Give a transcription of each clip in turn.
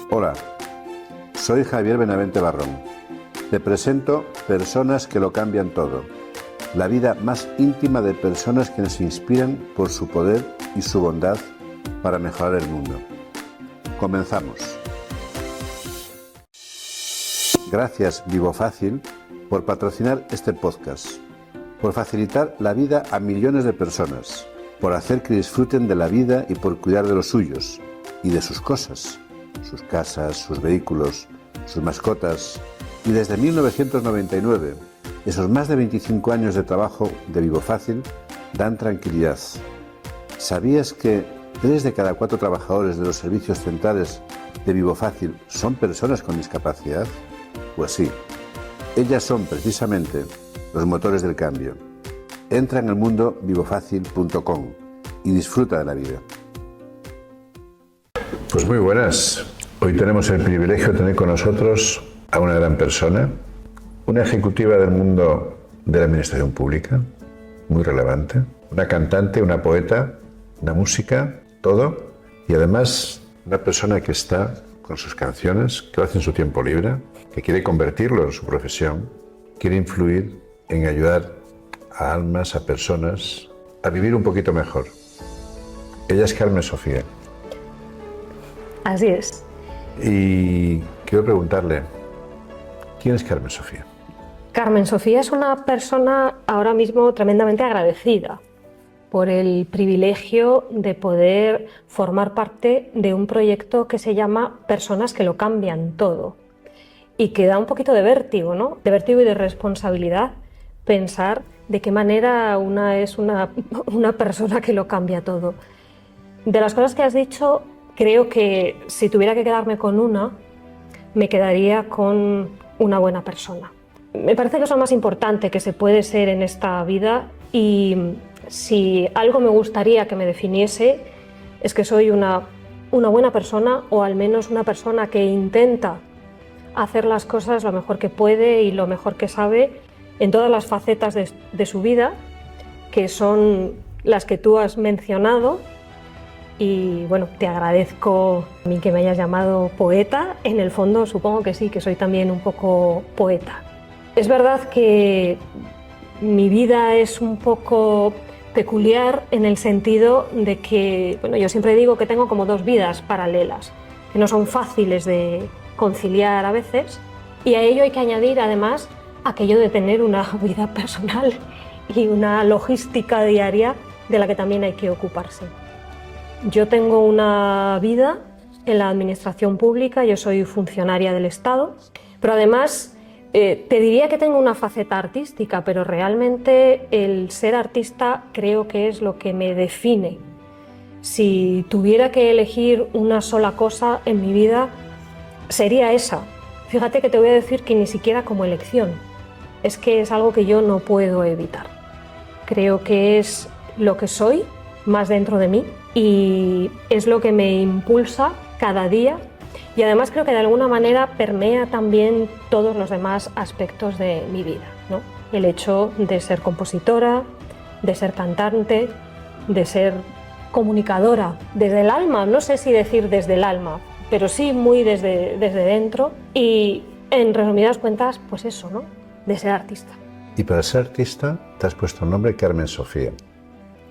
Hola, soy Javier Benavente Barrón. Te presento Personas que lo cambian todo. La vida más íntima de personas que nos inspiran por su poder y su bondad para mejorar el mundo. Comenzamos. Gracias Vivo Fácil por patrocinar este podcast, por facilitar la vida a millones de personas, por hacer que disfruten de la vida y por cuidar de los suyos y de sus cosas, sus casas, sus vehículos, sus mascotas. Y desde 1999, esos más de 25 años de trabajo de Vivo Fácil dan tranquilidad. ¿Sabías que 3 de cada 4 trabajadores de los servicios centrales de Vivo Fácil son personas con discapacidad? Pues sí, ellas son precisamente los motores del cambio. Entra en el mundo vivofacil.com y disfruta de la vida. Pues muy buenas. Hoy tenemos el privilegio de tener con nosotros a una gran persona, una ejecutiva del mundo de la administración pública, muy relevante, una cantante, una poeta, una música, todo, y además una persona que está con sus canciones, que lo hace en su tiempo libre, que quiere convertirlo en su profesión, quiere influir en ayudar a almas, a personas, a vivir un poquito mejor. Ella es Carmen Sofía. Así es. Y quiero preguntarle, ¿quién es Carmen Sofía? Carmen Sofía es una persona ahora mismo tremendamente agradecida por el privilegio de poder formar parte de un proyecto que se llama Personas que lo cambian todo y que da un poquito de vértigo, ¿no? De vértigo y de responsabilidad pensar de qué manera una es una persona que lo cambia todo. De las cosas que has dicho, creo que si tuviera que quedarme con una, me quedaría con una buena persona. Me parece que es lo más importante que se puede ser en esta vida, y si algo me gustaría que me definiese es que soy una buena persona, o al menos una persona que intenta hacer las cosas lo mejor que puede y lo mejor que sabe en todas las facetas de su vida, que son las que tú has mencionado. Y bueno, te agradezco a mí que me hayas llamado poeta. En el fondo supongo que sí, que soy también un poco poeta. Es verdad que mi vida es un poco peculiar en el sentido de que, bueno, yo siempre digo que tengo como 2 vidas paralelas, que no son fáciles de conciliar a veces, y a ello hay que añadir además aquello de tener una vida personal y una logística diaria de la que también hay que ocuparse. Yo tengo una vida en la administración pública, yo soy funcionaria del Estado, pero además te diría que tengo una faceta artística, pero realmente el ser artista creo que es lo que me define. Si tuviera que elegir una sola cosa en mi vida, sería esa. Fíjate que te voy a decir que ni siquiera como elección, es que es algo que yo no puedo evitar. Creo que es lo que soy más dentro de mí y es lo que me impulsa cada día, y además creo que de alguna manera permea también todos los demás aspectos de mi vida, ¿no? El hecho de ser compositora, de ser cantante, de ser comunicadora desde el alma, no sé si decir desde el alma, pero sí muy desde dentro, y en resumidas cuentas, pues eso, ¿no? De ser artista. Y para ser artista te has puesto el nombre Carmen Sofía.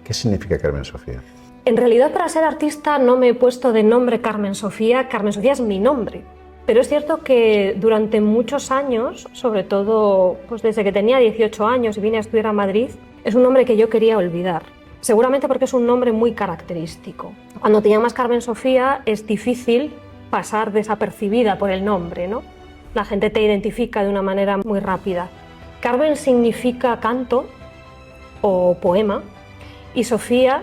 ¿Qué significa Carmen Sofía? En realidad, para ser artista no me he puesto de nombre Carmen Sofía es mi nombre. Pero es cierto que durante muchos años, sobre todo pues desde que tenía 18 años y vine a estudiar a Madrid, es un nombre que yo quería olvidar. Seguramente porque es un nombre muy característico. Cuando te llamas Carmen Sofía es difícil pasar desapercibida por el nombre, ¿no? La gente te identifica de una manera muy rápida. Carmen significa canto o poema, y Sofía,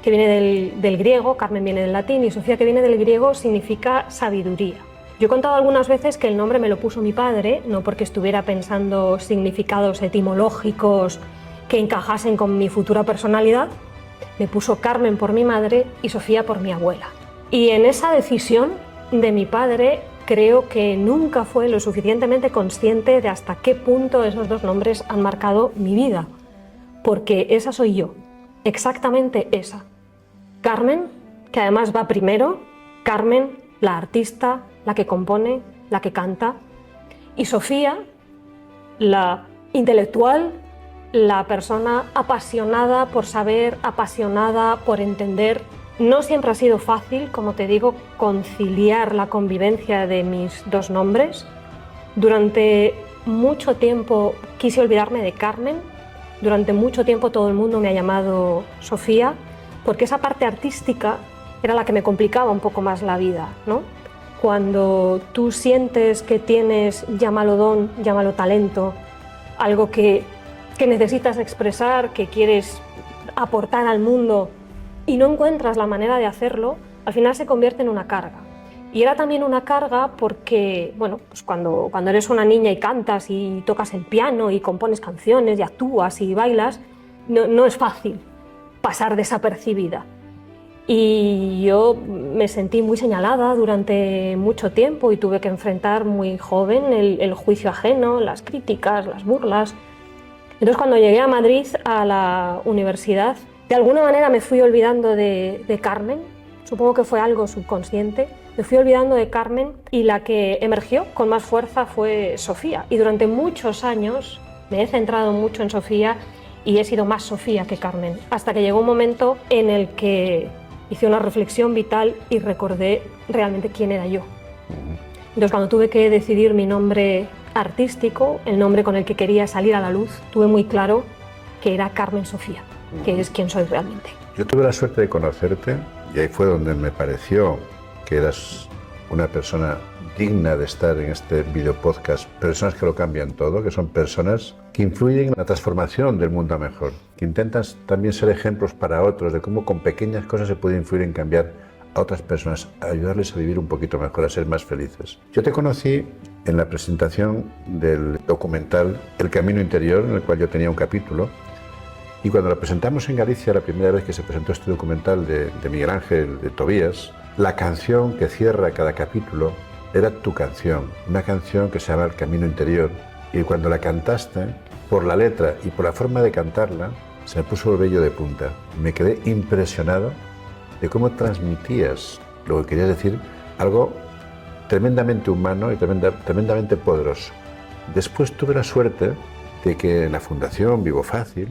que viene del griego, Carmen viene del latín, y Sofía, que viene del griego, significa sabiduría. Yo he contado algunas veces que el nombre me lo puso mi padre, no porque estuviera pensando significados etimológicos que encajasen con mi futura personalidad. Me puso Carmen por mi madre y Sofía por mi abuela. Y en esa decisión de mi padre creo que nunca fue lo suficientemente consciente de hasta qué punto esos 2 nombres han marcado mi vida, porque esa soy yo, exactamente esa. Carmen, que además va primero, Carmen la artista, la que compone, la que canta. Y Sofía, la intelectual, la persona apasionada por saber, apasionada por entender. No siempre ha sido fácil, como te digo, conciliar la convivencia de mis dos nombres. Durante mucho tiempo quise olvidarme de Carmen. Durante mucho tiempo todo el mundo me ha llamado Sofía, porque esa parte artística era la que me complicaba un poco más la vida, ¿no? Cuando tú sientes que tienes, llámalo don, llámalo talento, algo que necesitas expresar, que quieres aportar al mundo y no encuentras la manera de hacerlo, al final se convierte en una carga. Y era también una carga porque, bueno, pues cuando eres una niña y cantas y tocas el piano y compones canciones y actúas y bailas, no es fácil pasar desapercibida. Y yo me sentí muy señalada durante mucho tiempo y tuve que enfrentar muy joven el juicio ajeno, las críticas, las burlas. Entonces, cuando llegué a Madrid, a la universidad, de alguna manera me fui olvidando de Carmen. Supongo que fue algo subconsciente. Me fui olvidando de Carmen y la que emergió con más fuerza fue Sofía. Y durante muchos años me he centrado mucho en Sofía y he sido más Sofía que Carmen. Hasta que llegó un momento en el que hice una reflexión vital y recordé realmente quién era yo. Entonces, cuando tuve que decidir mi nombre artístico, el nombre con el que quería salir a la luz, tuve muy claro que era Carmen Sofía, que es quien soy realmente. Yo tuve la suerte de conocerte y ahí fue donde me pareció que eras una persona digna de estar en este videopodcast, personas que lo cambian todo, que son personas que influyen en la transformación del mundo a mejor, que intentan también ser ejemplos para otros de cómo con pequeñas cosas se puede influir en cambiar a otras personas, a ayudarles a vivir un poquito mejor, a ser más felices. Yo te conocí en la presentación del documental El Camino Interior, en el cual yo tenía un capítulo, y cuando lo presentamos en Galicia, la primera vez que se presentó este documental de Miguel Ángel, de Tobías, la canción que cierra cada capítulo era tu canción, una canción que se llama El Camino Interior, y cuando la cantaste, por la letra y por la forma de cantarla, se me puso el vello de punta. Me quedé impresionado de cómo transmitías lo que querías decir, algo tremendamente humano y tremendamente poderoso. Después tuve la suerte de que en la Fundación Vivo Fácil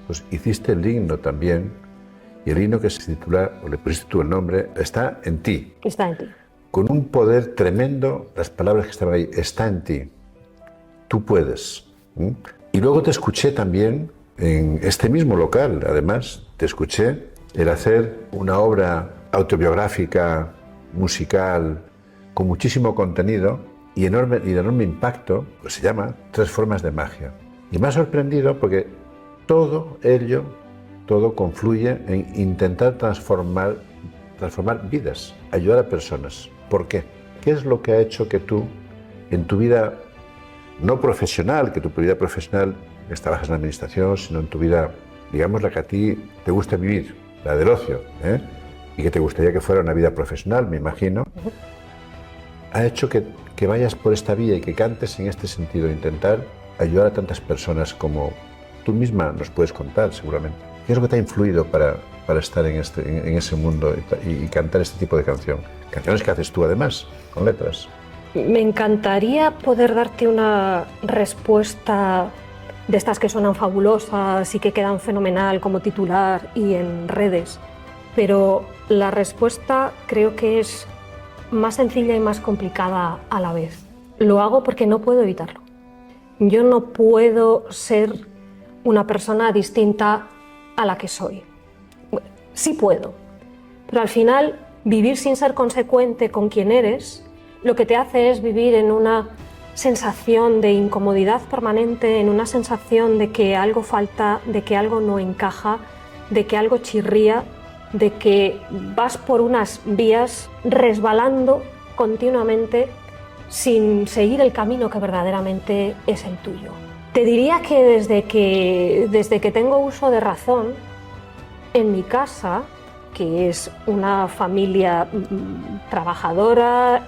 pues hiciste el himno también, y el himno que se titula, o le pusiste tú el nombre, Está en ti. Está en ti. Con un poder tremendo, las palabras que estaban ahí, está en ti, tú puedes. Y luego te escuché también en este mismo local, además, te escuché el hacer una obra autobiográfica, musical, con muchísimo contenido y de enorme impacto, pues se llama Tres formas de magia. Y me ha sorprendido porque todo ello, todo confluye en intentar transformar vidas, ayudar a personas. ¿Por qué? ¿Qué es lo que ha hecho que tú, en tu vida no profesional, que tu vida profesional trabajas en la administración, sino en tu vida, digamos, la que a ti te gusta vivir, la del ocio, y que te gustaría que fuera una vida profesional, me imagino, ha hecho que vayas por esta vía y que cantes en este sentido, intentar ayudar a tantas personas como tú misma nos puedes contar, seguramente? ¿Qué es lo que te ha influido para estar en ese mundo y cantar este tipo de canción? Canciones que haces tú, además, con letras. Me encantaría poder darte una respuesta de estas que suenan fabulosas y que quedan fenomenal como titular y en redes, pero la respuesta creo que es más sencilla y más complicada a la vez. Lo hago porque no puedo evitarlo. Yo no puedo ser una persona distinta a la que soy. Sí puedo, pero al final vivir sin ser consecuente con quien eres, lo que te hace es vivir en una sensación de incomodidad permanente, en una sensación de que algo falta, de que algo no encaja, de que algo chirría, de que vas por unas vías resbalando continuamente sin seguir el camino que verdaderamente es el tuyo. Te diría que desde que tengo uso de razón, en mi casa, que es una familia trabajadora,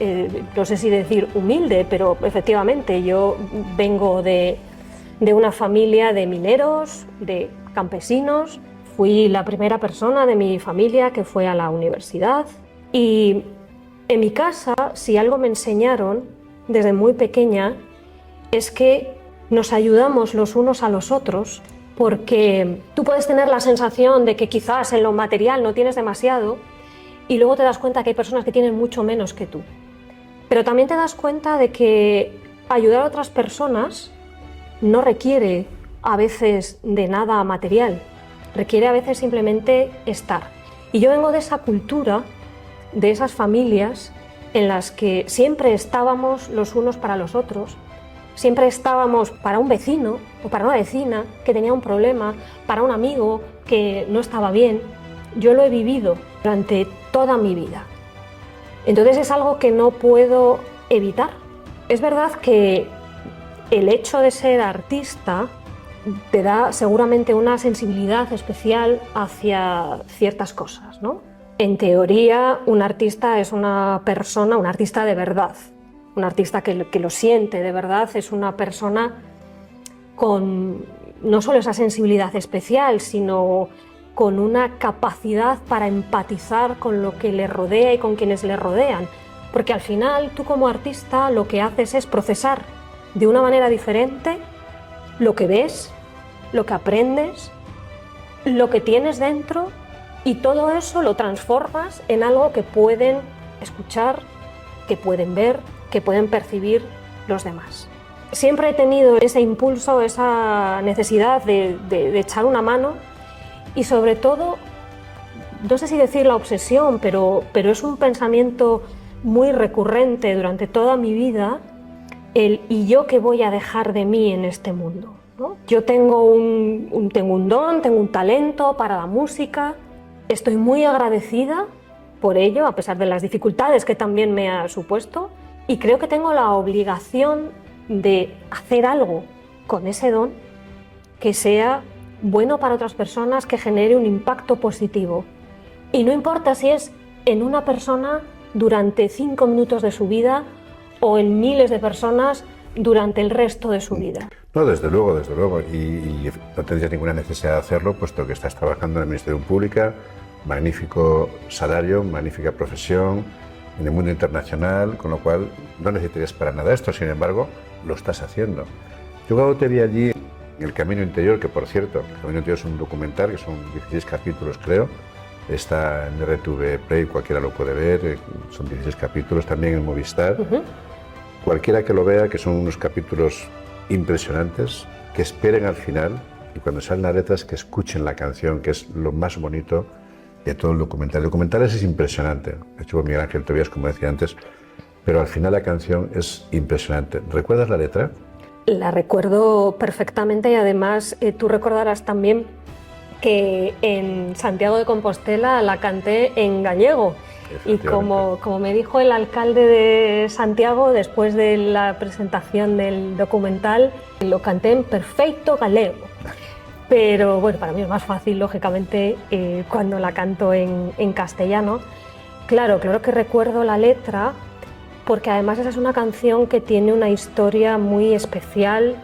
no sé si decir humilde, pero efectivamente yo vengo de una familia de mineros, de campesinos. Fui la primera persona de mi familia que fue a la universidad y En mi casa, si algo me enseñaron desde muy pequeña, es que nos ayudamos los unos a los otros, porque tú puedes tener la sensación de que quizás en lo material no tienes demasiado y luego te das cuenta que hay personas que tienen mucho menos que tú. Pero también te das cuenta de que ayudar a otras personas no requiere a veces de nada material, requiere a veces simplemente estar. Y yo vengo de esa cultura, de esas familias en las que siempre estábamos los unos para los otros, siempre estábamos para un vecino o para una vecina que tenía un problema, para un amigo que no estaba bien. Yo lo he vivido durante toda mi vida. Entonces es algo que no puedo evitar. Es verdad que el hecho de ser artista te da seguramente una sensibilidad especial hacia ciertas cosas, ¿no? En teoría, un artista es una persona, un artista de verdad. Un artista que lo siente de verdad es una persona con no solo esa sensibilidad especial, sino con una capacidad para empatizar con lo que le rodea y con quienes le rodean. Porque al final tú como artista lo que haces es procesar de una manera diferente lo que ves, lo que aprendes, lo que tienes dentro, y todo eso lo transformas en algo que pueden escuchar, que pueden ver, que pueden percibir los demás. Siempre he tenido ese impulso, esa necesidad de echar una mano y sobre todo, no sé si decir la obsesión, pero es un pensamiento muy recurrente durante toda mi vida, el ¿y yo qué voy a dejar de mí en este mundo? ¿No? Yo tengo un don, tengo un talento para la música, estoy muy agradecida por ello, a pesar de las dificultades que también me ha supuesto, y creo que tengo la obligación de hacer algo con ese don que sea bueno para otras personas, que genere un impacto positivo. Y no importa si es en una persona durante 5 minutos de su vida o en miles de personas durante el resto de su vida. No, desde luego, y no tendrías ninguna necesidad de hacerlo, puesto que estás trabajando en el Ministerio Público, magnífico salario, magnífica profesión, en el mundo internacional, con lo cual no necesitarías para nada esto, sin embargo, lo estás haciendo. Yo cuando te vi allí, en El Camino Interior, que por cierto, El Camino Interior es un documental, que son 16 capítulos creo, está en RTV Play, cualquiera lo puede ver, son 16 capítulos, también en Movistar. Cualquiera que lo vea, que son unos capítulos impresionantes, que esperen al final y cuando salen las letras que escuchen la canción, que es lo más bonito de todo el documental. El documental es impresionante, hecho por Miguel Ángel Tobías, como decía antes, pero al final la canción es impresionante. ¿Recuerdas la letra? La recuerdo perfectamente y además tú recordarás también que en Santiago de Compostela la canté en gallego. Y como me dijo el alcalde de Santiago después de la presentación del documental, lo canté en perfecto galego. Pero bueno, para mí es más fácil, lógicamente, cuando la canto en castellano. Claro que recuerdo la letra, porque además esa es una canción que tiene una historia muy especial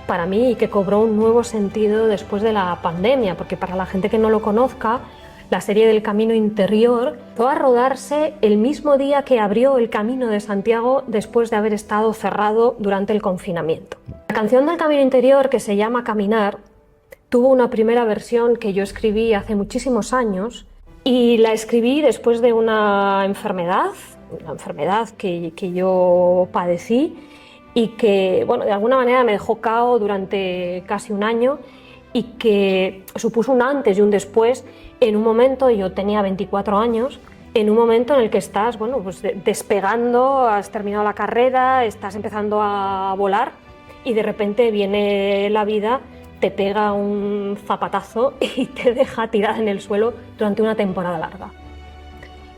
para mí y que cobró un nuevo sentido después de la pandemia, porque para la gente que no lo conozca, la serie del Camino Interior fue a rodarse el mismo día que abrió el Camino de Santiago después de haber estado cerrado durante el confinamiento. La canción del Camino Interior, que se llama Caminar, tuvo una primera versión que yo escribí hace muchísimos años y la escribí después de una enfermedad que yo padecí y que, bueno, de alguna manera me dejó cao durante casi un año y que supuso un antes y un después en un momento, yo tenía 24 años, en un momento en el que estás, bueno, pues despegando, has terminado la carrera, estás empezando a volar y de repente viene la vida, te pega un zapatazo y te deja tirada en el suelo durante una temporada larga.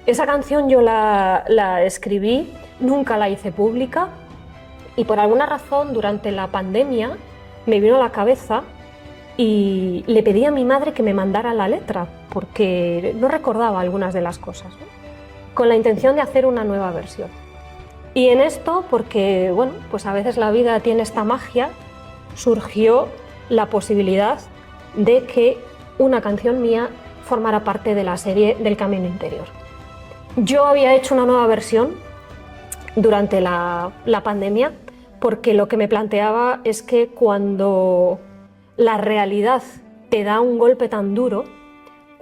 Esa canción yo la escribí, nunca la hice pública y por alguna razón durante la pandemia me vino a la cabeza y le pedí a mi madre que me mandara la letra porque no recordaba algunas de las cosas, ¿no? Con la intención de hacer una nueva versión. Y en esto, porque bueno, pues a veces la vida tiene esta magia, surgió la posibilidad de que una canción mía formara parte de la serie del Camino Interior. Yo había hecho una nueva versión durante la pandemia, porque lo que me planteaba es que cuando la realidad te da un golpe tan duro,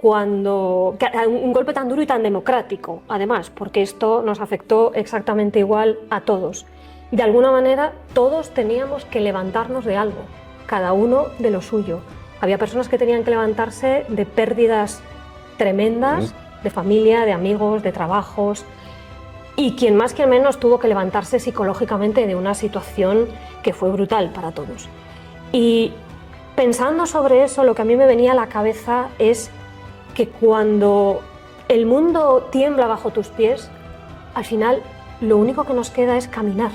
un golpe tan duro y tan democrático, además, porque esto nos afectó exactamente igual a todos. De alguna manera, todos teníamos que levantarnos de algo, cada uno de lo suyo. Había personas que tenían que levantarse de pérdidas tremendas, de familia, de amigos, de trabajos, y quien más quien menos tuvo que levantarse psicológicamente de una situación que fue brutal para todos. Y pensando sobre eso, lo que a mí me venía a la cabeza es que cuando el mundo tiembla bajo tus pies, al final lo único que nos queda es caminar.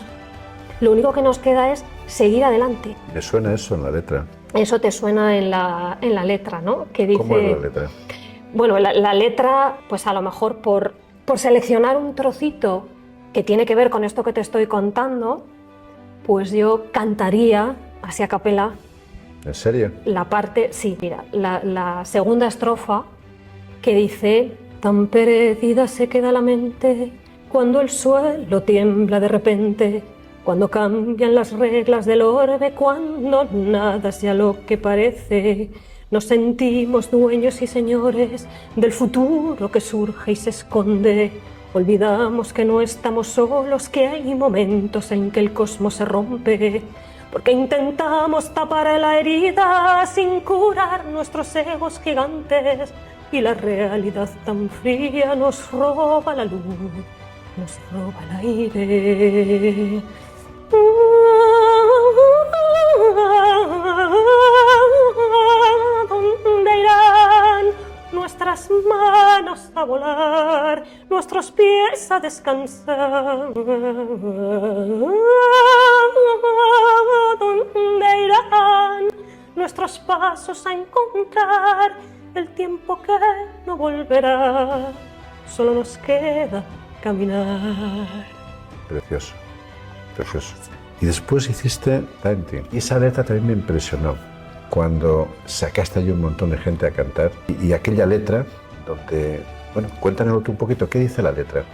Lo único que nos queda es seguir adelante. Me suena eso en la letra. Eso te suena en la letra, ¿no? Que dice, ¿Cómo es la letra? Bueno, la letra, pues a lo mejor por seleccionar un trocito que tiene que ver con esto que te estoy contando, pues yo cantaría, así a capela. ¿En serio? La parte, sí, mira, la segunda estrofa que dice: tan perdida se queda la mente cuando el suelo tiembla de repente, cuando cambian las reglas del orbe, cuando nada es ya lo que parece. Nos sentimos dueños y señores del futuro que surge y se esconde. Olvidamos que no estamos solos, que hay momentos en que el cosmos se rompe, porque intentamos tapar la herida sin curar nuestros egos gigantes, y la realidad tan fría nos roba la luz, nos roba el aire. ¿Dónde irán nuestras manos a volar, nuestros pies a descansar? ¿Dónde irán nuestros pasos a encontrar el tiempo que no volverá? Solo nos queda caminar. Precioso, precioso. Y después hiciste Painting. Y esa letra también me impresionó. Cuando sacaste allí un montón de gente a cantar. Y aquella letra donde... Bueno, cuéntanoslo tú un poquito. ¿Qué dice la letra?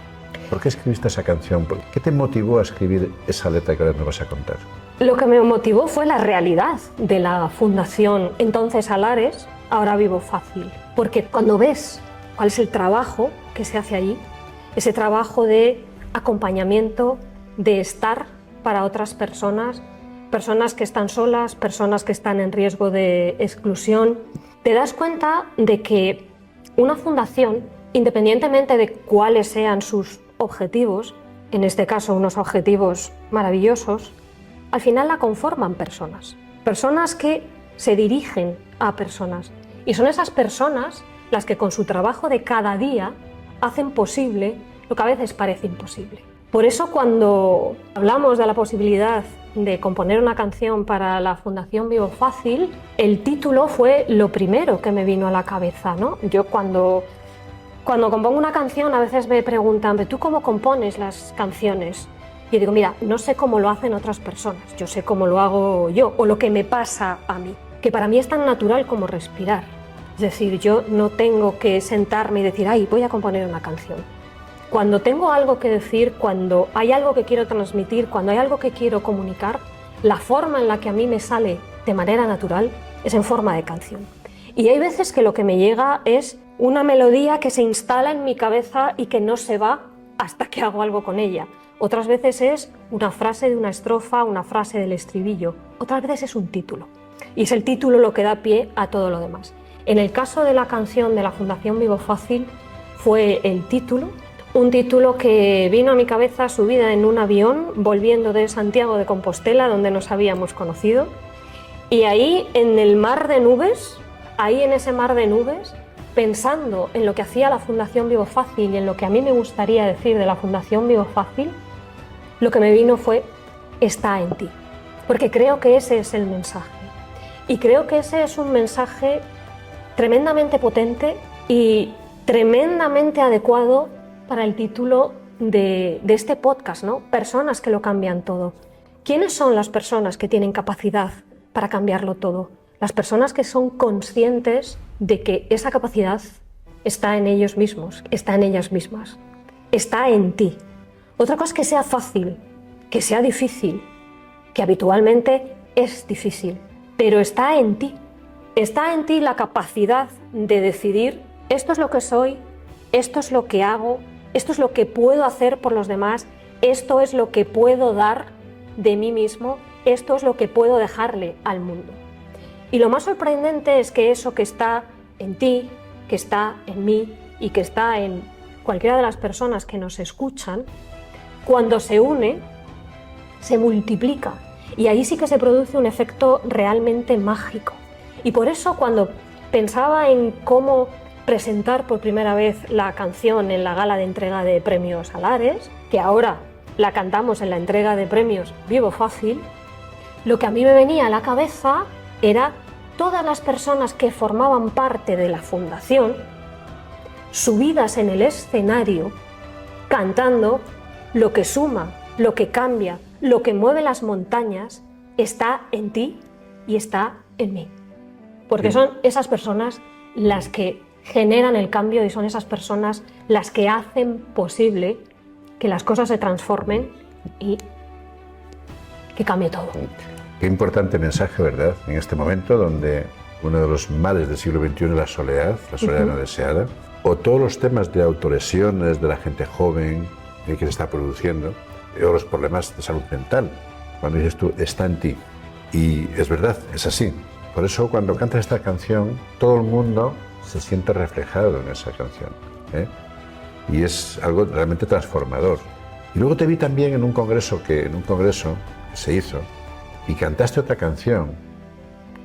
¿Por qué escribiste esa canción? ¿Qué te motivó a escribir esa letra que ahora me vas a contar? Lo que me motivó fue la realidad de la Fundación Entonces Alares, Ahora Vivo Fácil. Porque cuando ves cuál es el trabajo que se hace allí, ese trabajo de acompañamiento, de estar para otras personas, personas que están solas, personas que están en riesgo de exclusión, te das cuenta de que una fundación, independientemente de cuáles sean sus objetivos, en este caso unos objetivos maravillosos, al final la conforman personas, personas que se dirigen a personas, y son esas personas las que con su trabajo de cada día hacen posible lo que a veces parece imposible. Por eso cuando hablamos de la posibilidad de componer una canción para la Fundación Vivo Fácil, el título fue lo primero que me vino a la cabeza, ¿no? Yo cuando compongo una canción a veces me preguntan: ¿tú cómo compones las canciones? Y yo digo: mira, no sé cómo lo hacen otras personas, yo sé cómo lo hago yo, o lo que me pasa a mí, que para mí es tan natural como respirar. Es decir, yo no tengo que sentarme y decir: ay, voy a componer una canción. Cuando tengo algo que decir, cuando hay algo que quiero transmitir, cuando hay algo que quiero comunicar, la forma en la que a mí me sale de manera natural es en forma de canción. Y hay veces que lo que me llega es una melodía que se instala en mi cabeza y que no se va hasta que hago algo con ella. Otras veces es una frase de una estrofa, una frase del estribillo. Otras veces es un título. Y es el título lo que da pie a todo lo demás. En el caso de la canción de la Fundación Vivo Fácil fue el título. Un título que vino a mi cabeza subida en un avión volviendo de Santiago de Compostela, donde nos habíamos conocido, y ahí en el mar de nubes, ahí en ese mar de nubes, pensando en lo que hacía la Fundación Vivo Fácil y en lo que a mí me gustaría decir de la Fundación Vivo Fácil, lo que me vino fue: está en ti, porque creo que ese es el mensaje, y creo que ese es un mensaje tremendamente potente y tremendamente adecuado para el título de este podcast, ¿no? Personas que lo cambian todo. ¿Quiénes son las personas que tienen capacidad para cambiarlo todo? Las personas que son conscientes de que esa capacidad está en ellos mismos, está en ellas mismas. está en ti. Otra cosa es que sea fácil, que sea difícil, que habitualmente es difícil, pero está en ti. Está en ti la capacidad de decidir: esto es lo que soy, esto es lo que hago, esto es lo que puedo hacer por los demás, esto es lo que puedo dar de mí mismo, esto es lo que puedo dejarle al mundo. Y lo más sorprendente es que eso que está en ti, que está en mí y que está en cualquiera de las personas que nos escuchan, cuando se une, se multiplica. Y ahí sí que se produce un efecto realmente mágico. Y por eso, cuando pensaba en cómo presentar por primera vez la canción en la gala de entrega de premios Alares, que ahora la cantamos en la entrega de premios Vivo Fácil, lo que a mí me venía a la cabeza era todas las personas que formaban parte de la fundación, subidas en el escenario, cantando: lo que suma, lo que cambia, lo que mueve las montañas, está en ti y está en mí. Porque son esas personas las que generan el cambio y son esas personas las que hacen posible que las cosas se transformen y que cambie todo. Qué importante mensaje, ¿verdad? En este momento donde uno de los males del siglo XXI es la soledad no deseada, o todos los temas de autolesiones de la gente joven que se está produciendo, o los problemas de salud mental. Cuando dices tú, está en ti. Y es verdad, es así. Por eso cuando cantas esta canción, todo el mundo se siente reflejado en esa canción, ¿eh? Y es algo realmente transformador. Y luego te vi también en un congreso que se hizo y cantaste otra canción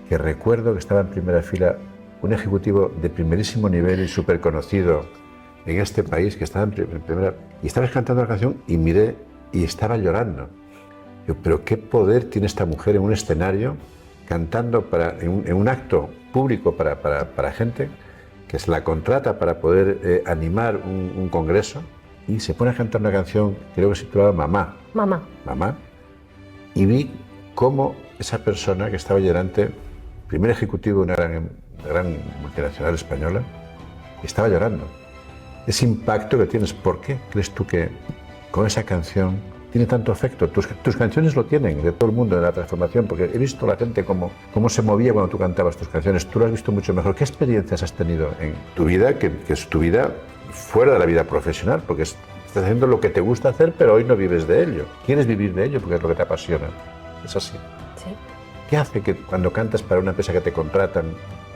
que recuerdo que estaba en primera fila un ejecutivo de primerísimo nivel y súper conocido en este país, que estaba en primera, y estabas cantando la canción y miré y estaba llorando. Yo, pero qué poder tiene esta mujer en un escenario cantando en un acto público para gente que se la contrata para poder animar un congreso, y se pone a cantar una canción, creo que se titulaba Mamá. Mamá. Mamá. Y vi cómo esa persona que estaba llorante, primer ejecutivo de una gran multinacional española, estaba llorando. Ese impacto que tienes, ¿por qué crees tú que con esa canción tiene tanto efecto? Tus canciones lo tienen, de todo el mundo, de la transformación, porque he visto la gente cómo se movía cuando tú cantabas tus canciones. Tú lo has visto mucho mejor. ¿Qué experiencias has tenido en tu vida, que es tu vida fuera de la vida profesional? Porque estás haciendo lo que te gusta hacer, pero hoy no vives de ello. Quieres vivir de ello porque es lo que te apasiona. Es así. Sí. ¿Qué hace que cuando cantas para una empresa que te contratan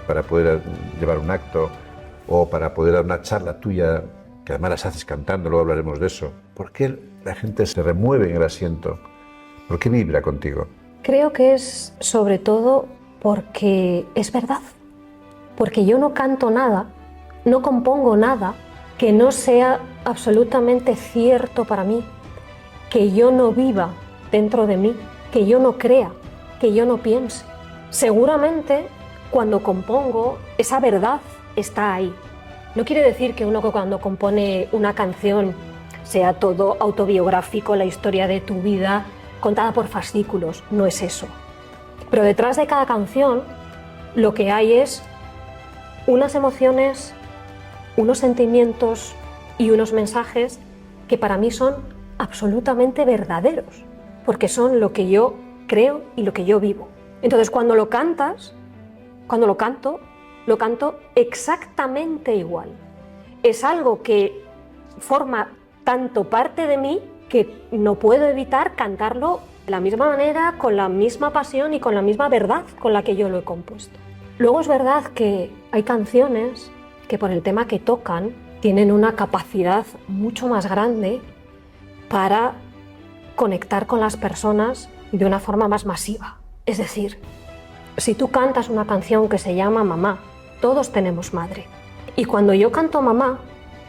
para poder llevar un acto o para poder dar una charla tuya, que además las haces cantando, luego hablaremos de eso, ¿por qué la gente se remueve en el asiento? ¿Por qué vibra contigo? Creo que es sobre todo porque es verdad. Porque yo no canto nada, no compongo nada que no sea absolutamente cierto para mí, que yo no viva dentro de mí, que yo no crea, que yo no piense. Seguramente cuando compongo, esa verdad está ahí. No quiere decir que uno cuando compone una canción sea todo autobiográfico, la historia de tu vida contada por fascículos, no es eso. Pero detrás de cada canción lo que hay es unas emociones, unos sentimientos y unos mensajes que para mí son absolutamente verdaderos, porque son lo que yo creo y lo que yo vivo. Entonces cuando lo cantas, cuando lo canto exactamente igual. Es algo que forma tanto parte de mí que no puedo evitar cantarlo de la misma manera, con la misma pasión y con la misma verdad con la que yo lo he compuesto. Luego es verdad que hay canciones que por el tema que tocan tienen una capacidad mucho más grande para conectar con las personas de una forma más masiva. Es decir, si tú cantas una canción que se llama Mamá, todos tenemos madre. Y cuando yo canto Mamá,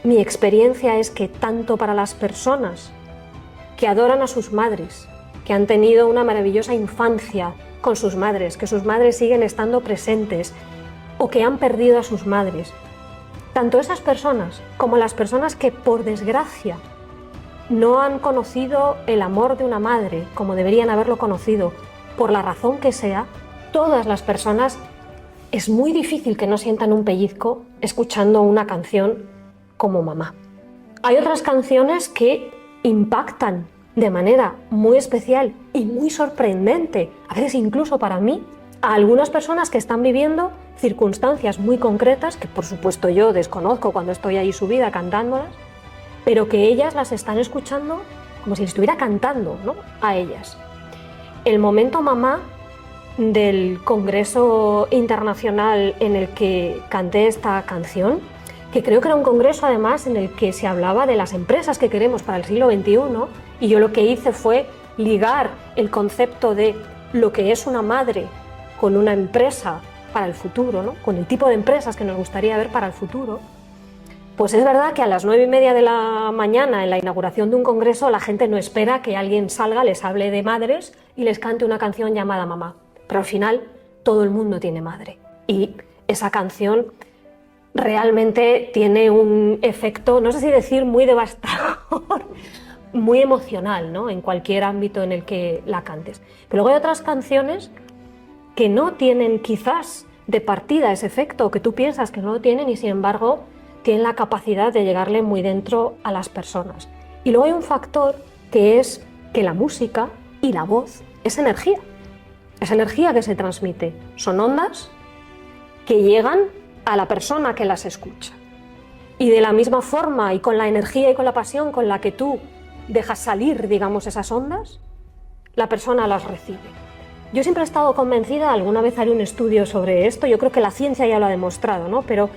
mi experiencia es que tanto para las personas que adoran a sus madres, que han tenido una maravillosa infancia con sus madres, que sus madres siguen estando presentes o que han perdido a sus madres, tanto esas personas como las personas que por desgracia no han conocido el amor de una madre como deberían haberlo conocido, por la razón que sea, todas las personas es muy difícil que no sientan un pellizco escuchando una canción como Mamá. Hay otras canciones que impactan de manera muy especial y muy sorprendente, a veces incluso para mí, a algunas personas que están viviendo circunstancias muy concretas, que por supuesto yo desconozco cuando estoy ahí subida cantándolas, pero que ellas las están escuchando como si les estuviera cantando, ¿no?, a ellas. El momento mamá del Congreso Internacional en el que canté esta canción, que creo que era un congreso además en el que se hablaba de las empresas que queremos para el siglo XXI, y yo lo que hice fue ligar el concepto de lo que es una madre con una empresa para el futuro, ¿no?, con el tipo de empresas que nos gustaría ver para el futuro. Pues es verdad que a las 9:30 de la mañana, en la inauguración de un congreso, la gente no espera que alguien salga, les hable de madres y les cante una canción llamada Mamá. Pero al final todo el mundo tiene madre. Y esa canción realmente tiene un efecto, no sé si decir muy devastador, muy emocional, ¿no?, en cualquier ámbito en el que la cantes. Pero luego hay otras canciones que no tienen quizás de partida ese efecto, o que tú piensas que no lo tienen y sin embargo tienen la capacidad de llegarle muy dentro a las personas. Y luego hay un factor que es que la música y la voz es energía que se transmite, son ondas que llegan a la persona que las escucha. Y de la misma forma y con la energía y con la pasión con la que tú dejas salir, digamos, esas ondas, la persona las recibe. Yo siempre he estado convencida, alguna vez haré un estudio sobre esto, yo creo que la ciencia ya lo ha demostrado, ¿no?, pero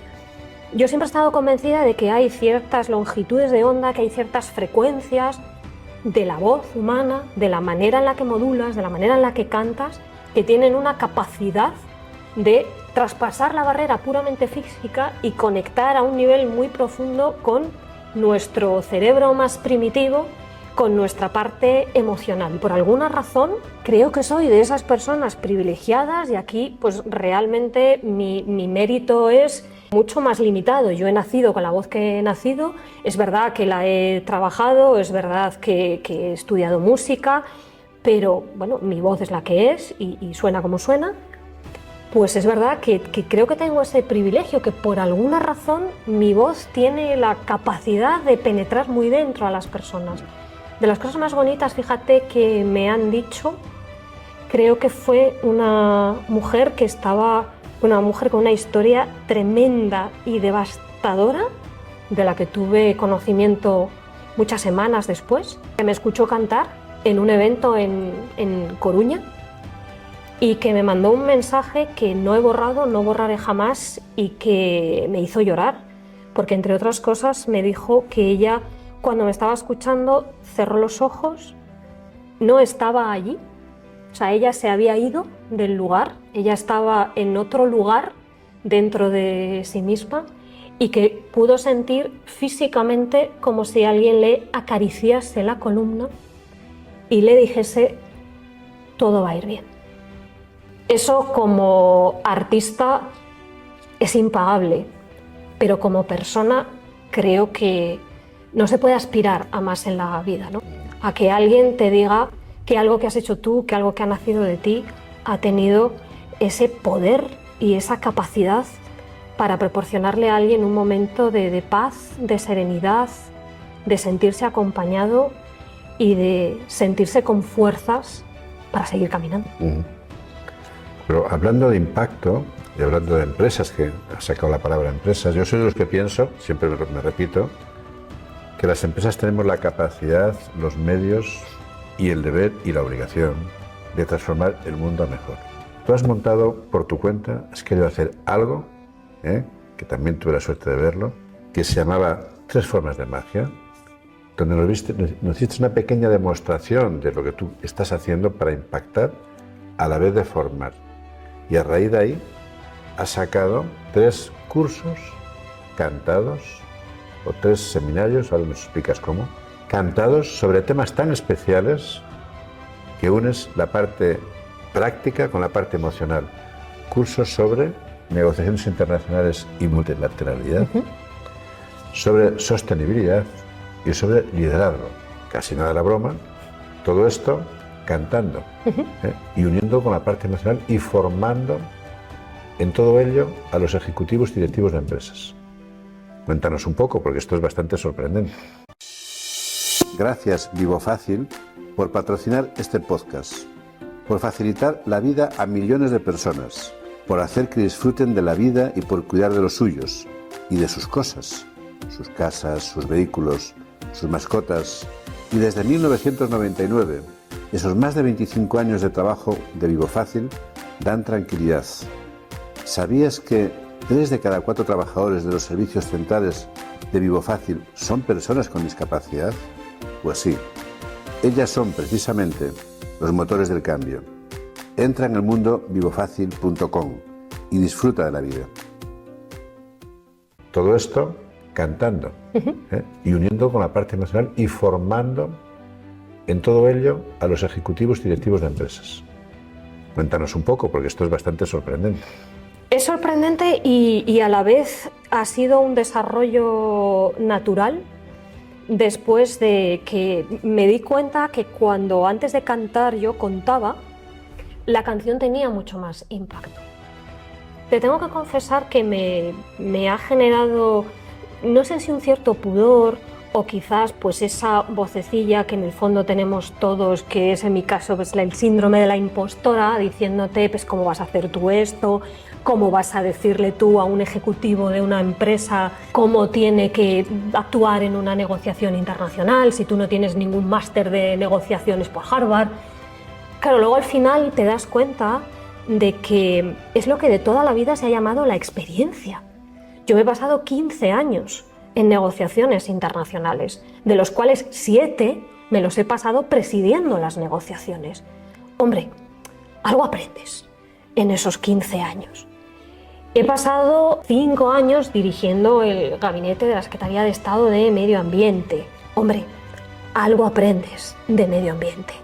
yo siempre he estado convencida de que hay ciertas longitudes de onda, que hay ciertas frecuencias de la voz humana, de la manera en la que modulas, de la manera en la que cantas, que tienen una capacidad de traspasar la barrera puramente física y conectar a un nivel muy profundo con nuestro cerebro más primitivo, con nuestra parte emocional. Y por alguna razón creo que soy de esas personas privilegiadas, y aquí pues realmente mi mérito es mucho más limitado. Yo he nacido con la voz que he nacido, es verdad que la he trabajado, es verdad que he estudiado música, pero bueno, mi voz es la que es y suena como suena. Pues es verdad que creo que tengo ese privilegio, que por alguna razón mi voz tiene la capacidad de penetrar muy dentro a las personas. De las cosas más bonitas, fíjate, que me han dicho, creo que fue una mujer con una historia tremenda y devastadora, de la que tuve conocimiento muchas semanas después, que me escuchó cantar en un evento en Coruña y que me mandó un mensaje que no he borrado, no borraré jamás, y que me hizo llorar, porque entre otras cosas me dijo que ella, cuando me estaba escuchando, cerró los ojos, no estaba allí, o sea, ella se había ido del lugar, ella estaba en otro lugar dentro de sí misma, y que pudo sentir físicamente como si alguien le acariciase la columna y le dijese: todo va a ir bien. Eso como artista es impagable, pero como persona creo que no se puede aspirar a más en la vida, ¿no? A que alguien te diga que algo que has hecho tú, que algo que ha nacido de ti, ha tenido ese poder y esa capacidad para proporcionarle a alguien un momento de paz, de serenidad, de sentirse acompañado y de sentirse con fuerzas para seguir caminando. Pero hablando de impacto y hablando de empresas, que has sacado la palabra empresas, yo soy de los que pienso, siempre me repito, que las empresas tenemos la capacidad, los medios y el deber y la obligación de transformar el mundo a mejor. Tú has montado por tu cuenta, has querido hacer algo, que también tuve la suerte de verlo, que se llamaba 3 formas de magia, donde nos hiciste una pequeña demostración de lo que tú estás haciendo para impactar a la vez de formar. Y a raíz de ahí has sacado 3 cursos cantados o 3 seminarios, ahora nos explicas cómo, cantados sobre temas tan especiales que unes la parte práctica con la parte emocional. Cursos sobre negociaciones internacionales y multilateralidad, sobre sostenibilidad y sobre liderazgo. Casi nada de la broma, todo esto cantando y uniendo con la parte emocional y formando en todo ello a los ejecutivos y directivos de empresas. Cuéntanos un poco, porque esto es bastante sorprendente. Gracias, Vivo Fácil, por patrocinar este podcast, por facilitar la vida a millones de personas, por hacer que disfruten de la vida y por cuidar de los suyos y de sus cosas, sus casas, sus vehículos, sus mascotas. Y desde 1999, esos más de 25 años de trabajo de Vivo Fácil dan tranquilidad. ¿Sabías que 3 de cada 4 trabajadores de los servicios centrales de Vivo Fácil son personas con discapacidad? Pues sí, ellas son precisamente los motores del cambio. Entra en el mundo vivofacil.com y disfruta de la vida. Todo esto cantando, y uniendo con la parte emocional y formando en todo ello a los ejecutivos y directivos de empresas. Cuéntanos un poco, porque esto es bastante sorprendente. Es sorprendente y a la vez ha sido un desarrollo natural después de que me di cuenta que cuando antes de cantar yo contaba, la canción tenía mucho más impacto. Te tengo que confesar que me ha generado, no sé si un cierto pudor o quizás pues esa vocecilla que en el fondo tenemos todos, que es en mi caso pues el síndrome de la impostora, diciéndote pues cómo vas a hacer tú esto, cómo vas a decirle tú a un ejecutivo de una empresa cómo tiene que actuar en una negociación internacional si tú no tienes ningún máster de negociaciones por Harvard. Claro, luego al final te das cuenta de que es lo que de toda la vida se ha llamado la experiencia. Yo me he pasado 15 años en negociaciones internacionales, de los cuales 7 me los he pasado presidiendo las negociaciones. Hombre, algo aprendes en esos 15 años. He pasado 5 años dirigiendo el gabinete de la Secretaría de Estado de Medio Ambiente. Hombre, algo aprendes de medio ambiente.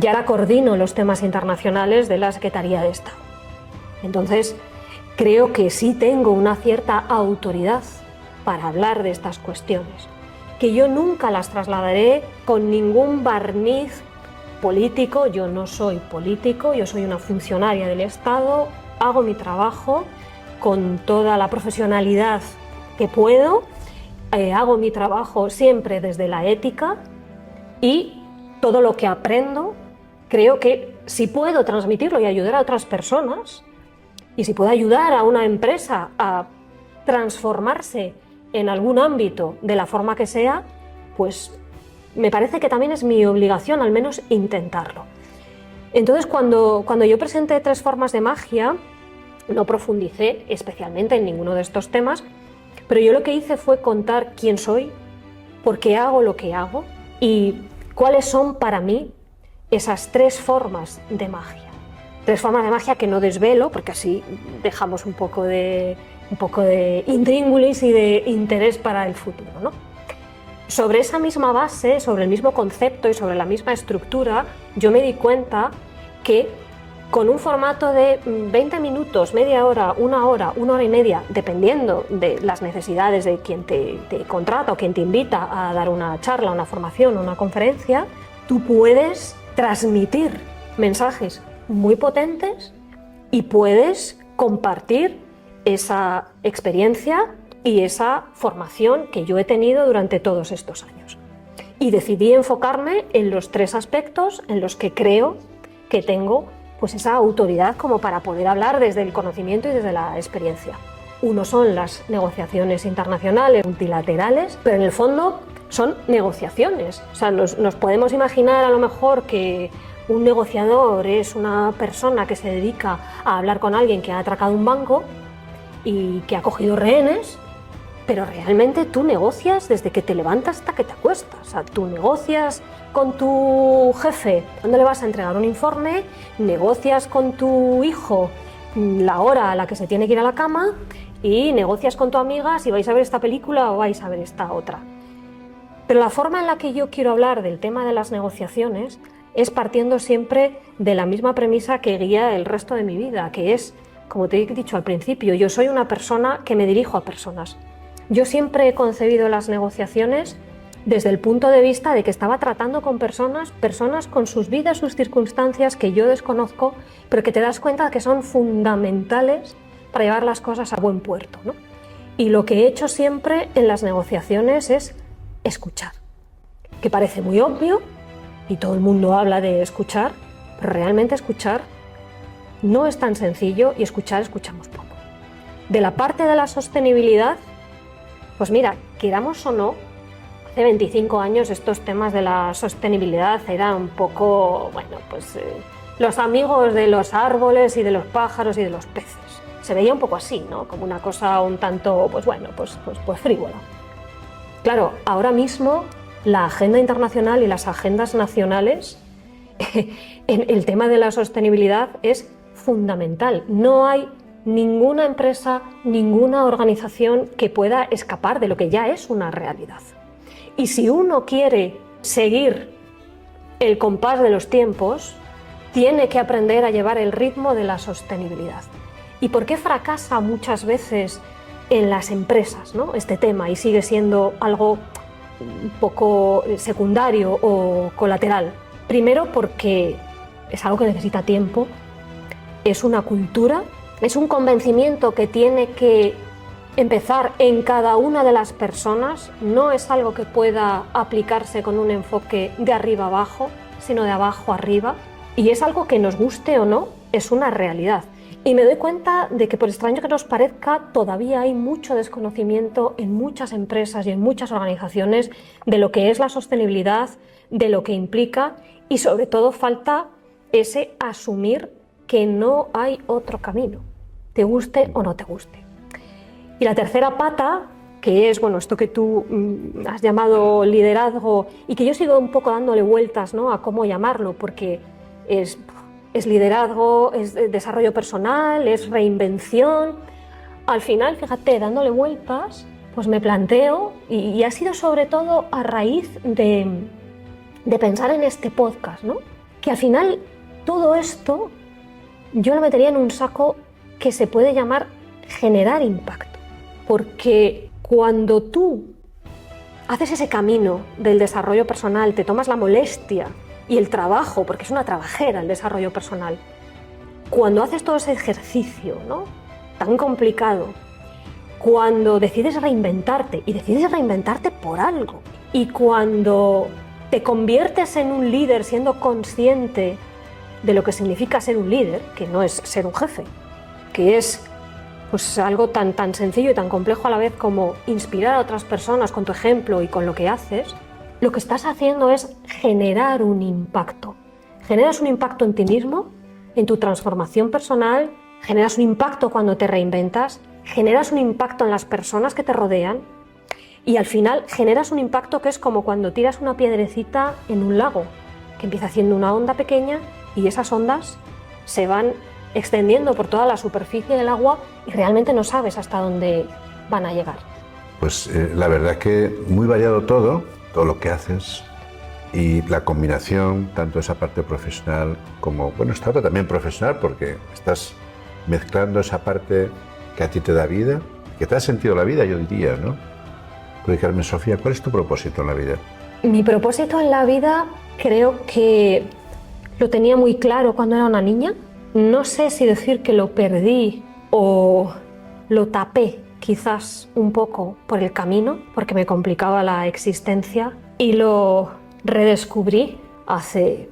Y ahora coordino los temas internacionales de la Secretaría de Estado. Entonces, creo que sí tengo una cierta autoridad para hablar de estas cuestiones, que yo nunca las trasladaré con ningún barniz político. Yo no soy político, yo soy una funcionaria del Estado, hago mi trabajo con toda la profesionalidad que puedo, hago mi trabajo siempre desde la ética y todo lo que aprendo, creo que si puedo transmitirlo y ayudar a otras personas, y si puedo ayudar a una empresa a transformarse en algún ámbito de la forma que sea, pues me parece que también es mi obligación al menos intentarlo. Entonces cuando yo presenté 3 formas de magia, no profundicé especialmente en ninguno de estos temas, pero yo lo que hice fue contar quién soy, por qué hago lo que hago y cuáles son para mí esas 3 formas de magia. 3 formas de magia que no desvelo, porque así dejamos un poco de intríngulis y de interés para el futuro, ¿no? Sobre esa misma base, sobre el mismo concepto y sobre la misma estructura, yo me di cuenta que con un formato de 20 minutos, media hora, 1 hora, 1 hora y media, dependiendo de las necesidades de quien te contrata o quien te invita a dar una charla, una formación o una conferencia, tú puedes transmitir mensajes muy potentes y puedes compartir esa experiencia y esa formación que yo he tenido durante todos estos años. Y decidí enfocarme en los 3 aspectos en los que creo que tengo pues esa autoridad como para poder hablar desde el conocimiento y desde la experiencia. Uno son las negociaciones internacionales multilaterales, pero en el fondo son negociaciones. O sea, nos podemos imaginar a lo mejor que un negociador es una persona que se dedica a hablar con alguien que ha atracado un banco y que ha cogido rehenes, pero realmente tú negocias desde que te levantas hasta que te acuestas. O sea, tú negocias con tu jefe cuando le vas a entregar un informe, negocias con tu hijo la hora a la que se tiene que ir a la cama y negocias con tu amiga si vais a ver esta película o vais a ver esta otra. Pero la forma en la que yo quiero hablar del tema de las negociaciones es partiendo siempre de la misma premisa que guía el resto de mi vida, que es, como te he dicho al principio, yo soy una persona que me dirijo a personas. Yo siempre he concebido las negociaciones desde el punto de vista de que estaba tratando con personas con sus vidas, sus circunstancias que yo desconozco, pero que te das cuenta que son fundamentales para llevar las cosas a buen puerto, ¿no? Y lo que he hecho siempre en las negociaciones es escuchar, que parece muy obvio y todo el mundo habla de escuchar, pero realmente escuchar no es tan sencillo y escuchamos poco. De la parte de la sostenibilidad, pues mira, queramos o no, hace 25 años estos temas de la sostenibilidad eran un poco, los amigos de los árboles y de los pájaros y de los peces. Se veía un poco así, ¿no? Como una cosa un tanto, pues frívola. Claro, ahora mismo la agenda internacional y las agendas nacionales en el tema de la sostenibilidad es fundamental. No hay ninguna empresa, ninguna organización que pueda escapar de lo que ya es una realidad. Y si uno quiere seguir el compás de los tiempos, tiene que aprender a llevar el ritmo de la sostenibilidad. ¿Y por qué fracasa muchas veces en las empresas, ¿no?, este tema y sigue siendo algo un poco secundario o colateral? Primero porque es algo que necesita tiempo, es una cultura, es un convencimiento que tiene que empezar en cada una de las personas, no es algo que pueda aplicarse con un enfoque de arriba abajo, sino de abajo arriba, y es algo que nos guste o no, es una realidad. Y me doy cuenta de que, por extraño que nos parezca, todavía hay mucho desconocimiento en muchas empresas y en muchas organizaciones de lo que es la sostenibilidad, de lo que implica, y sobre todo falta ese asumir que no hay otro camino, te guste o no te guste. Y la tercera pata, que es esto que tú has llamado liderazgo y que yo sigo un poco dándole vueltas, ¿no?, a cómo llamarlo, porque es liderazgo, es desarrollo personal, es reinvención. Al final, fíjate, dándole vueltas, pues me planteo, y ha sido sobre todo a raíz de pensar en este podcast, ¿no?, que al final todo esto yo lo metería en un saco que se puede llamar generar impacto. Porque cuando tú haces ese camino del desarrollo personal, te tomas la molestia y el trabajo, porque es una trabajera el desarrollo personal, cuando haces todo ese ejercicio, ¿no?, tan complicado, cuando decides reinventarte, y decides reinventarte por algo, y cuando te conviertes en un líder siendo consciente de lo que significa ser un líder, que no es ser un jefe, que es algo tan sencillo y tan complejo a la vez como inspirar a otras personas con tu ejemplo y con lo que haces, lo que estás haciendo es generar un impacto. Generas un impacto en ti mismo, en tu transformación personal, generas un impacto cuando te reinventas, generas un impacto en las personas que te rodean y al final generas un impacto que es como cuando tiras una piedrecita en un lago, que empieza haciendo una onda pequeña y esas ondas se van extendiendo por toda la superficie del agua y realmente no sabes hasta dónde van a llegar. Pues la verdad que muy variado todo lo que haces y la combinación, tanto esa parte profesional como, esta otra también profesional, porque estás mezclando esa parte que a ti te da vida, que te ha sentido la vida, yo diría, ¿no? Porque Carmen Sofía, ¿cuál es tu propósito en la vida? Mi propósito en la vida creo que lo tenía muy claro cuando era una niña. No sé si decir que lo perdí o lo tapé quizás un poco por el camino, porque me complicaba la existencia, y lo redescubrí hace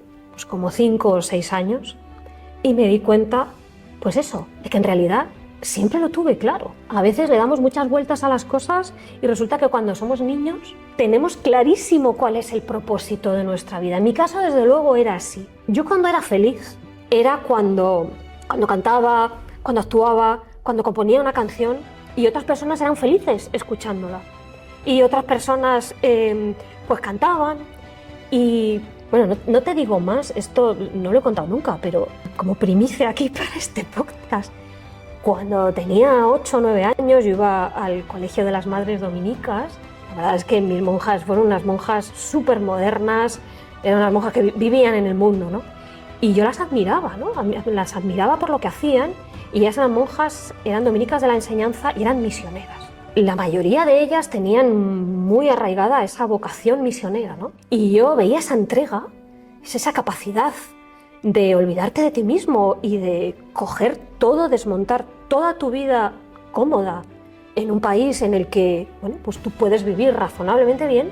como 5 o 6 años y me di cuenta, de que en realidad siempre lo tuve claro. A veces le damos muchas vueltas a las cosas y resulta que cuando somos niños tenemos clarísimo cuál es el propósito de nuestra vida. En mi caso, desde luego, era así. Yo cuando era feliz era cuando cantaba, cuando actuaba, cuando componía una canción y otras personas eran felices escuchándola. Y otras personas cantaban y no te digo más, esto no lo he contado nunca, pero como primicia aquí para este podcast, cuando tenía 8 o 9 años yo iba al colegio de las madres dominicas. La verdad es que mis monjas fueron unas monjas súper modernas, eran unas monjas que vivían en el mundo, ¿no? Y yo las admiraba, ¿no? Las admiraba por lo que hacían, y esas monjas eran dominicas de la enseñanza y eran misioneras. La mayoría de ellas tenían muy arraigada esa vocación misionera, ¿no? Y yo veía esa entrega, esa capacidad de olvidarte de ti mismo y de coger todo, desmontar toda tu vida cómoda en un país en el que, bueno, pues tú puedes vivir razonablemente bien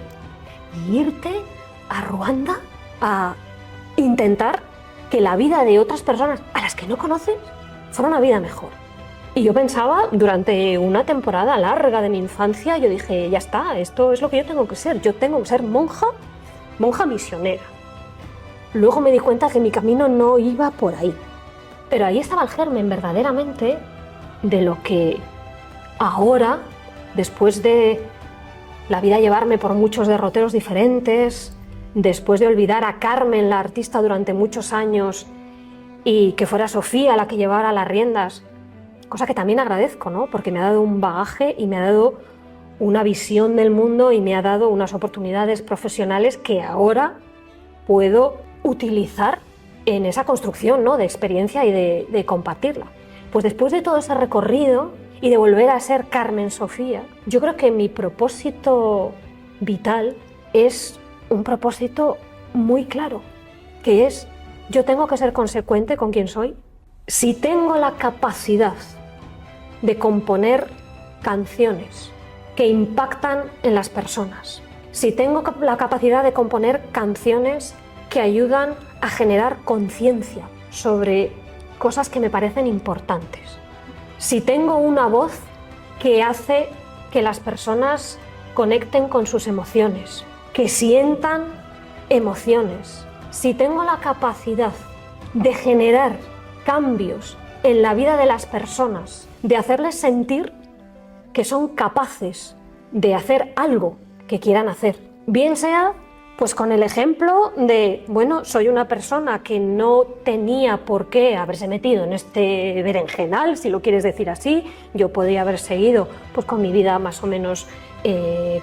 y irte a Ruanda a intentar que la vida de otras personas a las que no conoces fuera una vida mejor. Y yo pensaba, durante una temporada larga de mi infancia, yo dije, ya está, esto es lo que yo tengo que ser. Yo tengo que ser monja misionera. Luego me di cuenta que mi camino no iba por ahí. Pero ahí estaba el germen, verdaderamente, de lo que ahora, después de la vida llevarme por muchos derroteros diferentes, después de olvidar a Carmen, la artista, durante muchos años, y que fuera Sofía la que llevara las riendas, cosa que también agradezco, ¿no? Porque me ha dado un bagaje y me ha dado una visión del mundo y me ha dado unas oportunidades profesionales que ahora puedo utilizar en esa construcción, ¿no?, de experiencia y de compartirla. Pues después de todo ese recorrido y de volver a ser Carmen Sofía, yo creo que mi propósito vital es un propósito muy claro, que es: yo tengo que ser consecuente con quien soy. Si tengo la capacidad de componer canciones que impactan en las personas, si tengo la capacidad de componer canciones que ayudan a generar conciencia sobre cosas que me parecen importantes, si tengo una voz que hace que las personas conecten con sus emociones, que sientan emociones, si tengo la capacidad de generar cambios en la vida de las personas, de hacerles sentir que son capaces de hacer algo que quieran hacer, bien sea pues con el ejemplo de, bueno, soy una persona que no tenía por qué haberse metido en este berenjenal, si lo quieres decir así, yo podría haber seguido pues con mi vida más o menos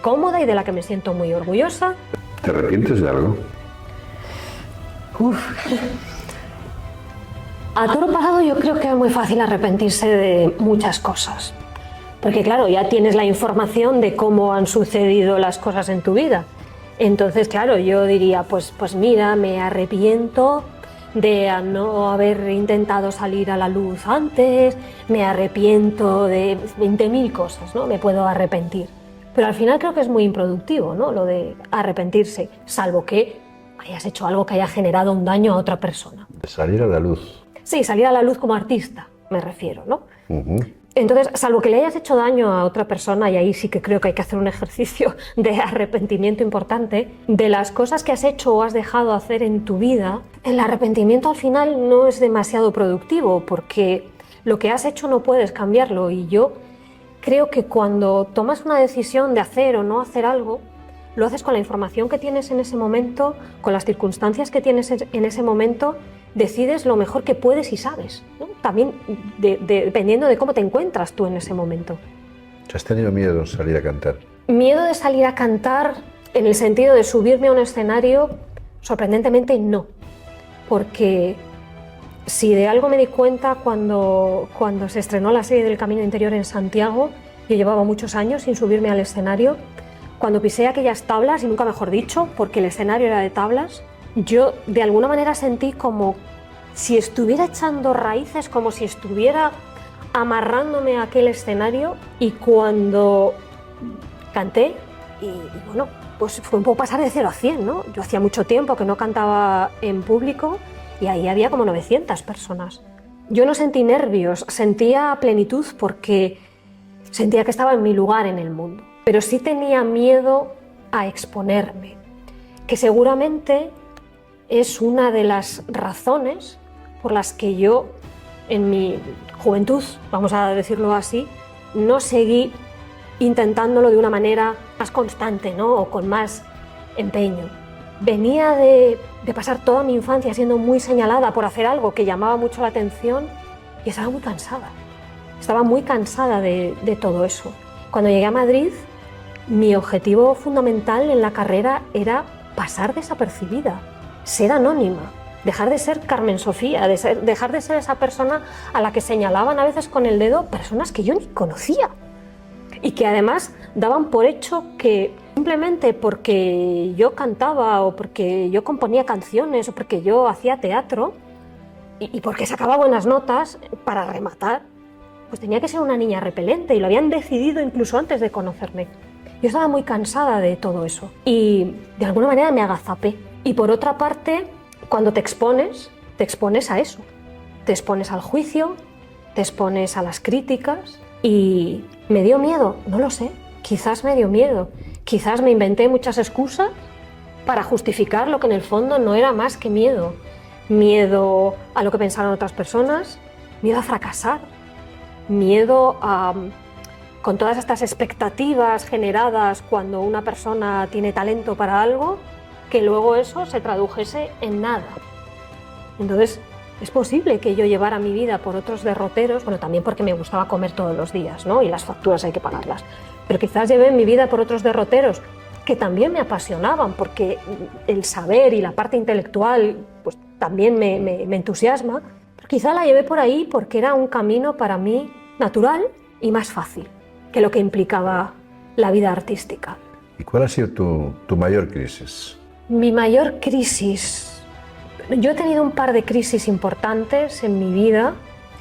cómoda y de la que me siento muy orgullosa. ¿Te arrepientes de algo? A toro pasado yo creo que es muy fácil arrepentirse de muchas cosas, porque claro, ya tienes la información de cómo han sucedido las cosas en tu vida. Entonces, claro, yo diría, pues mira, me arrepiento de no haber intentado salir a la luz antes, me arrepiento de 20.000 cosas, ¿no? Me puedo arrepentir. Pero al final creo que es muy improductivo, ¿no?, lo de arrepentirse, salvo que hayas hecho algo que haya generado un daño a otra persona. De salir a la luz. Sí, salir a la luz como artista, me refiero, ¿no? Entonces, salvo que le hayas hecho daño a otra persona, y ahí sí que creo que hay que hacer un ejercicio de arrepentimiento importante, de las cosas que has hecho o has dejado hacer en tu vida, el arrepentimiento al final no es demasiado productivo, porque lo que has hecho no puedes cambiarlo, y yo creo que cuando tomas una decisión de hacer o no hacer algo, lo haces con la información que tienes en ese momento, con las circunstancias que tienes en ese momento, decides lo mejor que puedes y sabes, ¿no? También dependiendo de cómo te encuentras tú en ese momento. ¿Has tenido miedo de salir a cantar? Miedo de salir a cantar en el sentido de subirme a un escenario, sorprendentemente no, porque si de algo me di cuenta cuando se estrenó la serie del Camino Interior en Santiago, yo llevaba muchos años sin subirme al escenario, cuando pisé aquellas tablas, y nunca mejor dicho, porque el escenario era de tablas, yo de alguna manera sentí como si estuviera echando raíces, como si estuviera amarrándome a aquel escenario, y cuando canté, y bueno, pues fue un poco pasar de 0 a 100, ¿no? Yo hacía mucho tiempo que no cantaba en público y ahí había como 900 personas. Yo no sentí nervios, sentía plenitud porque sentía que estaba en mi lugar en el mundo, pero sí tenía miedo a exponerme, que seguramente es una de las razones por las que yo en mi juventud, vamos a decirlo así, no seguí intentándolo de una manera más constante, ¿no?, o con más empeño. Venía de pasar toda mi infancia siendo muy señalada por hacer algo que llamaba mucho la atención y estaba muy cansada. Estaba muy cansada de todo eso. Cuando llegué a Madrid, mi objetivo fundamental en la carrera era pasar desapercibida, ser anónima, dejar de ser Carmen Sofía, dejar de ser esa persona a la que señalaban a veces con el dedo personas que yo ni conocía y que además daban por hecho que simplemente porque yo cantaba o porque yo componía canciones o porque yo hacía teatro y porque sacaba buenas notas, para rematar, pues tenía que ser una niña repelente y lo habían decidido incluso antes de conocerme. Yo estaba muy cansada de todo eso y de alguna manera me agazapé. Y por otra parte, cuando te expones a eso. Te expones al juicio, te expones a las críticas y ¿me dio miedo? No lo sé, quizás me dio miedo. Quizás me inventé muchas excusas para justificar lo que en el fondo no era más que miedo. Miedo a lo que pensaran otras personas, miedo a fracasar, miedo a... con todas estas expectativas generadas cuando una persona tiene talento para algo, que luego eso se tradujese en nada. Entonces, es posible que yo llevara mi vida por otros derroteros, bueno, también porque me gustaba comer todos los días, ¿no? Y las facturas hay que pagarlas. Pero quizás llevé mi vida por otros derroteros que también me apasionaban, porque el saber y la parte intelectual pues, también me entusiasma. Pero quizá la llevé por ahí porque era un camino para mí natural y más fácil que lo que implicaba la vida artística. ¿Y cuál ha sido tu mayor crisis? Mi mayor crisis... Yo he tenido un par de crisis importantes en mi vida.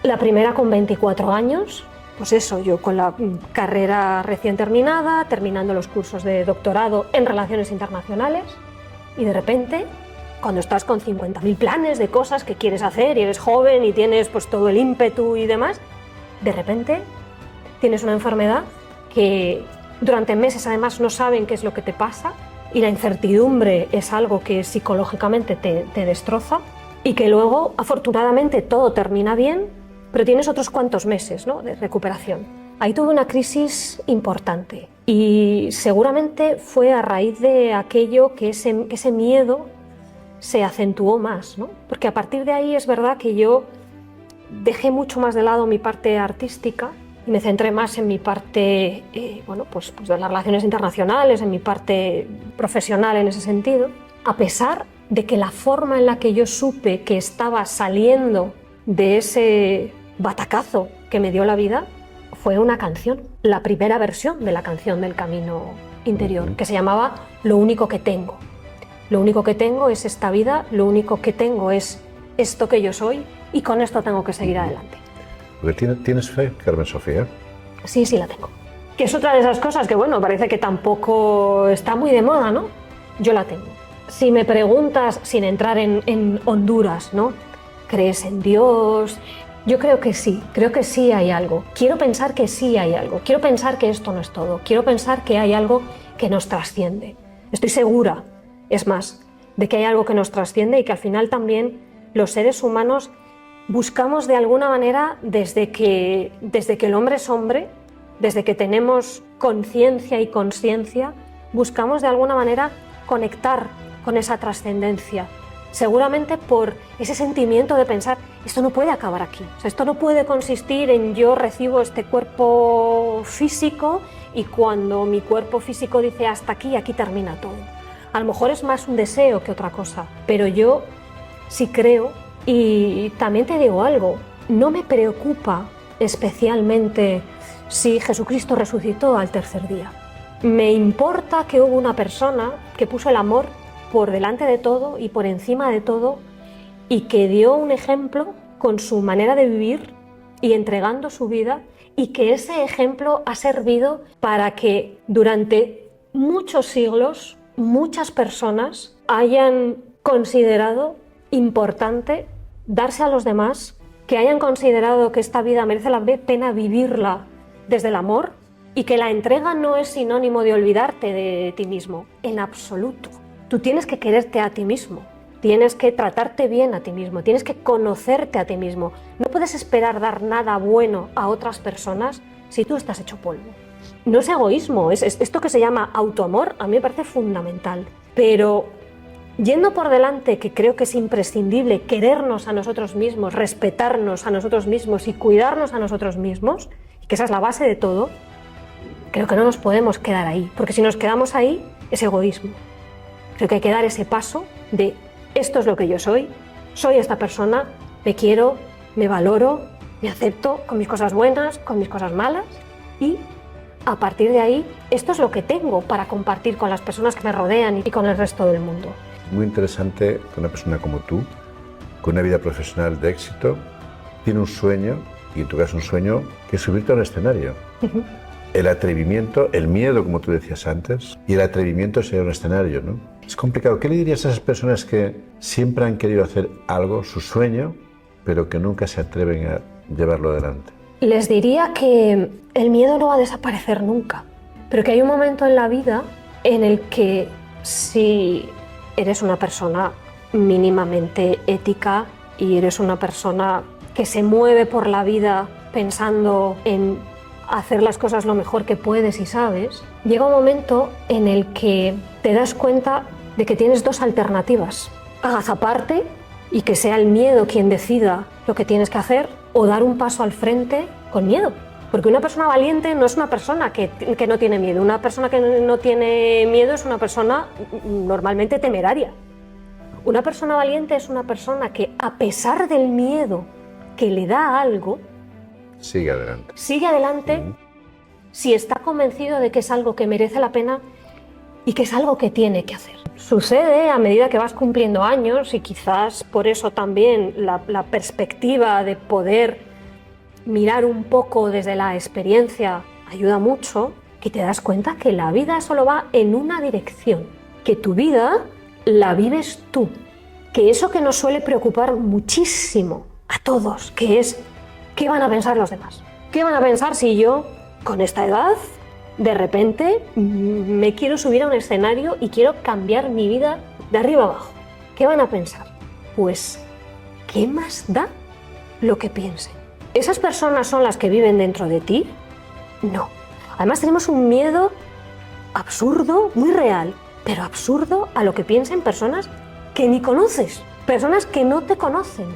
La primera con 24 años, pues eso, yo con la carrera recién terminada, terminando los cursos de doctorado en Relaciones Internacionales, y de repente, cuando estás con 50.000 planes de cosas que quieres hacer y eres joven y tienes pues todo el ímpetu y demás, de repente tienes una enfermedad que durante meses además no saben qué es lo que te pasa, y la incertidumbre es algo que psicológicamente te destroza y que luego, afortunadamente, todo termina bien, pero tienes otros cuantos meses, ¿no?, de recuperación. Ahí tuve una crisis importante y seguramente fue a raíz de aquello que ese miedo se acentuó más, ¿no? Porque a partir de ahí es verdad que yo dejé mucho más de lado mi parte artística y me centré más en mi parte pues de las relaciones internacionales, en mi parte profesional en ese sentido, a pesar de que la forma en la que yo supe que estaba saliendo de ese batacazo que me dio la vida fue una canción, la primera versión de la canción del Camino Interior, que se llamaba Lo único que tengo. Lo único que tengo es esta vida, lo único que tengo es esto que yo soy y con esto tengo que seguir adelante. ¿Tienes fe, Carmen Sofía? Sí, la tengo. Que es otra de esas cosas que, bueno, parece que tampoco está muy de moda, ¿no? Yo la tengo. Si me preguntas, sin entrar en honduras, ¿no? ¿Crees en Dios? Yo creo que sí hay algo. Quiero pensar que sí hay algo. Quiero pensar que esto no es todo. Quiero pensar que hay algo que nos trasciende. Estoy segura, es más, de que hay algo que nos trasciende y que al final también los seres humanos buscamos de alguna manera, desde que el hombre es hombre, desde que tenemos conciencia y consciencia, buscamos de alguna manera conectar con esa trascendencia. Seguramente por ese sentimiento de pensar, esto no puede acabar aquí. O sea, esto no puede consistir en yo recibo este cuerpo físico y cuando mi cuerpo físico dice hasta aquí, aquí termina todo. A lo mejor es más un deseo que otra cosa, pero yo sí creo. Y también te digo algo, no me preocupa especialmente si Jesucristo resucitó al tercer día. Me importa que hubo una persona que puso el amor por delante de todo y por encima de todo y que dio un ejemplo con su manera de vivir y entregando su vida, y que ese ejemplo ha servido para que durante muchos siglos muchas personas hayan considerado importante darse a los demás, que hayan considerado que esta vida merece la pena vivirla desde el amor y que la entrega no es sinónimo de olvidarte de ti mismo, en absoluto. Tú tienes que quererte a ti mismo, tienes que tratarte bien a ti mismo, tienes que conocerte a ti mismo. No puedes esperar dar nada bueno a otras personas si tú estás hecho polvo. No es egoísmo, es esto que se llama autoamor, a mí me parece fundamental, pero yendo por delante, que creo que es imprescindible querernos a nosotros mismos, respetarnos a nosotros mismos y cuidarnos a nosotros mismos, y que esa es la base de todo, creo que no nos podemos quedar ahí, porque si nos quedamos ahí es egoísmo. Creo que hay que dar ese paso de esto es lo que yo soy esta persona, me quiero, me valoro, me acepto con mis cosas buenas, con mis cosas malas, y a partir de ahí esto es lo que tengo para compartir con las personas que me rodean y con el resto del mundo. Muy interesante que una persona como tú, con una vida profesional de éxito, tiene un sueño y en tu caso un sueño, que es subirte a un escenario. El atrevimiento, el miedo, como tú decías antes, y el atrevimiento es ir a un escenario, ¿no? Es complicado. ¿Qué le dirías a esas personas que siempre han querido hacer algo, su sueño, pero que nunca se atreven a llevarlo adelante? Les diría que el miedo no va a desaparecer nunca, pero que hay un momento en la vida en el que si eres una persona mínimamente ética y eres una persona que se mueve por la vida pensando en hacer las cosas lo mejor que puedes y sabes, llega un momento en el que te das cuenta de que tienes dos alternativas: agazaparte y que sea el miedo quien decida lo que tienes que hacer, o dar un paso al frente con miedo. Porque una persona valiente no es una persona que no tiene miedo. Una persona que no tiene miedo es una persona normalmente temeraria. Una persona valiente es una persona que, a pesar del miedo que le da a algo, sigue adelante si está convencido de que es algo que merece la pena y que es algo que tiene que hacer. Sucede a medida que vas cumpliendo años, y quizás por eso también la perspectiva de poder mirar un poco desde la experiencia ayuda mucho, que te das cuenta que la vida solo va en una dirección, que tu vida la vives tú, que eso que nos suele preocupar muchísimo a todos, que es ¿qué van a pensar los demás? ¿Qué van a pensar si yo, con esta edad, de repente me quiero subir a un escenario y quiero cambiar mi vida de arriba abajo? ¿Qué van a pensar? Pues, ¿qué más da lo que piensen? ¿Esas personas son las que viven dentro de ti? No. Además tenemos un miedo absurdo, muy real, pero absurdo, a lo que piensen personas que ni conoces, personas que no te conocen,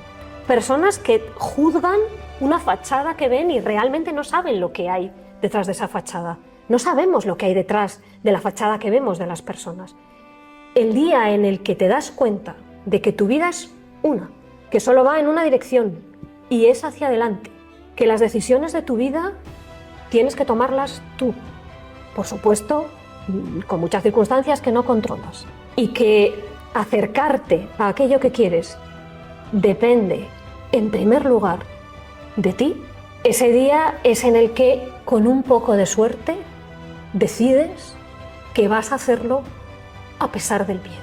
personas que juzgan una fachada que ven y realmente no saben lo que hay detrás de esa fachada. No sabemos lo que hay detrás de la fachada que vemos de las personas. El día en el que te das cuenta de que tu vida es una, que solo va en una dirección y es hacia adelante, que las decisiones de tu vida tienes que tomarlas tú, por supuesto, con muchas circunstancias que no controlas, y que acercarte a aquello que quieres depende, en primer lugar, de ti, ese día es en el que, con un poco de suerte, decides que vas a hacerlo a pesar del miedo.